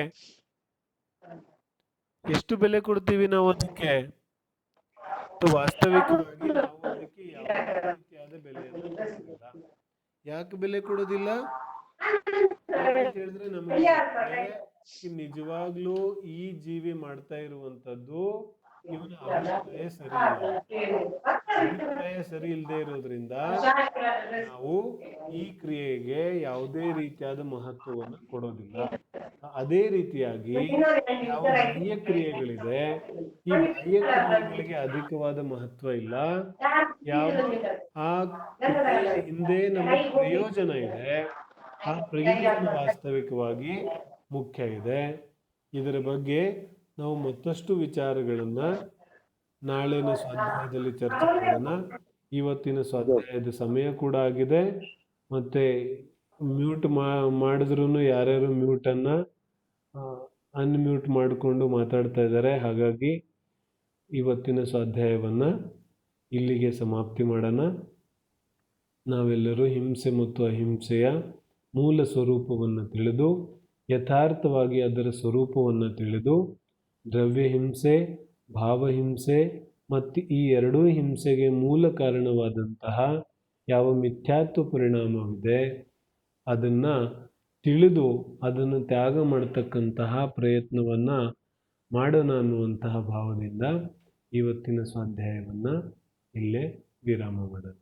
ಎಷ್ಟು ಬೆಲೆ ಕೊಡ್ತೀವಿ ನಾವು ಅದಕ್ಕೆ? ವಾಸ್ತವಿಕವಾಗಿ ನಾವು ಅದಕ್ಕೆ ಯಾವುದೇ ರೀತಿಯಾದ ಬೆಲೆಯನ್ನು ಕೊಡೋದಿಲ್ಲ. ಯಾಕೆ ಬೆಲೆ ಕೊಡೋದಿಲ್ಲ? ಯಾಕಂತ ಹೇಳಿದ್ರೆ ನಮಗೆ ನಿಜವಾಗ್ಲೂ ಈ ಜೀವಿ ಮಾಡ್ತಾ ಇರುವಂತದ್ದು ಇವನ ಅಭಿಪ್ರಾಯ ಸರಿ ಇಲ್ಲ. ಅಭಿಪ್ರಾಯ ಸರಿ ಇಲ್ಲದೆ ಇರೋದ್ರಿಂದ ನಾವು ಈ ಕ್ರಿಯೆಗೆ ಯಾವುದೇ ರೀತಿಯಾದ ಮಹತ್ವವನ್ನು ಕೊಡೋದಿಲ್ಲ. ಅದೇ ರೀತಿಯಾಗಿ ಯಾವ ಬಾಹ್ಯ ಕ್ರಿಯೆಗಳಿದೆ, ಈ ಬಾಹ್ಯ ಕ್ರಿಯೆಗಳಿಗೆ ಅಧಿಕವಾದ ಮಹತ್ವ ಇಲ್ಲ. ಯಾವ ಆ ಕ್ರಿಯೆಯ ಹಿಂದೆ ನಮಗೆ ಪ್ರಯೋಜನ ಇದೆ, ಆ ಪ್ರಯೋಜನ ವಾಸ್ತವಿಕವಾಗಿ ಮುಖ್ಯ ಇದೆ. ಇದರ ಬಗ್ಗೆ ನಾವು ಮತ್ತಷ್ಟು ವಿಚಾರಗಳನ್ನ ನಾಳಿನ ಸ್ವಾಧ್ಯಾಯದಲ್ಲಿ ಚರ್ಚೆ ಮಾಡೋಣ. ಇವತ್ತಿನ ಸ್ವಾಧ್ಯಾಯದ ಸಮಯ ಕೂಡ ಆಗಿದೆ. ಮತ್ತೆ ಮ್ಯೂಟ್ ಮಾಡಿದ್ರು ಯಾರ್ಯಾರು ಮ್ಯೂಟನ್ನ ಅನ್ಮ್ಯೂಟ್ ಮಾಡಿಕೊಂಡು ಮಾತಾಡ್ತಾ ಇದ್ದಾರೆ. ಹಾಗಾಗಿ ಇವತ್ತಿನ ಸ್ವಾಧ್ಯಾಯವನ್ನ ಇಲ್ಲಿಗೆ ಸಮಾಪ್ತಿ ಮಾಡೋಣ. ನಾವೆಲ್ಲರೂ ಹಿಂಸೆ ಮತ್ತು ಅಹಿಂಸೆಯ ಮೂಲ ಸ್ವರೂಪವನ್ನು ತಿಳಿದು, ಯಥಾರ್ಥವಾಗಿ ಅದರ ಸ್ವರೂಪವನ್ನು ತಿಳಿದು, ದ್ರವ್ಯ ಹಿಂಸೆ, ಭಾವಹಿಂಸೆ ಮತ್ತು ಈ ಎರಡೂ ಹಿಂಸೆಗೆ ಮೂಲ ಕಾರಣವಾದಂತಹ ಯಾವ ಮಿಥ್ಯಾತ್ವ ಪರಿಣಾಮವಿದೆ ಅದನ್ನು ತಿಳಿದು ಅದನ್ನು ತ್ಯಾಗ ಮಾಡತಕ್ಕಂತಹ ಪ್ರಯತ್ನವನ್ನು ಮಾಡೋಣ ಅನ್ನುವಂತಹ ಭಾವದಿಂದ ಇವತ್ತಿನ ಸ್ವಾಧ್ಯಾಯವನ್ನು ಇಲ್ಲೇ ವಿರಾಮ ಮಾಡೋಣ.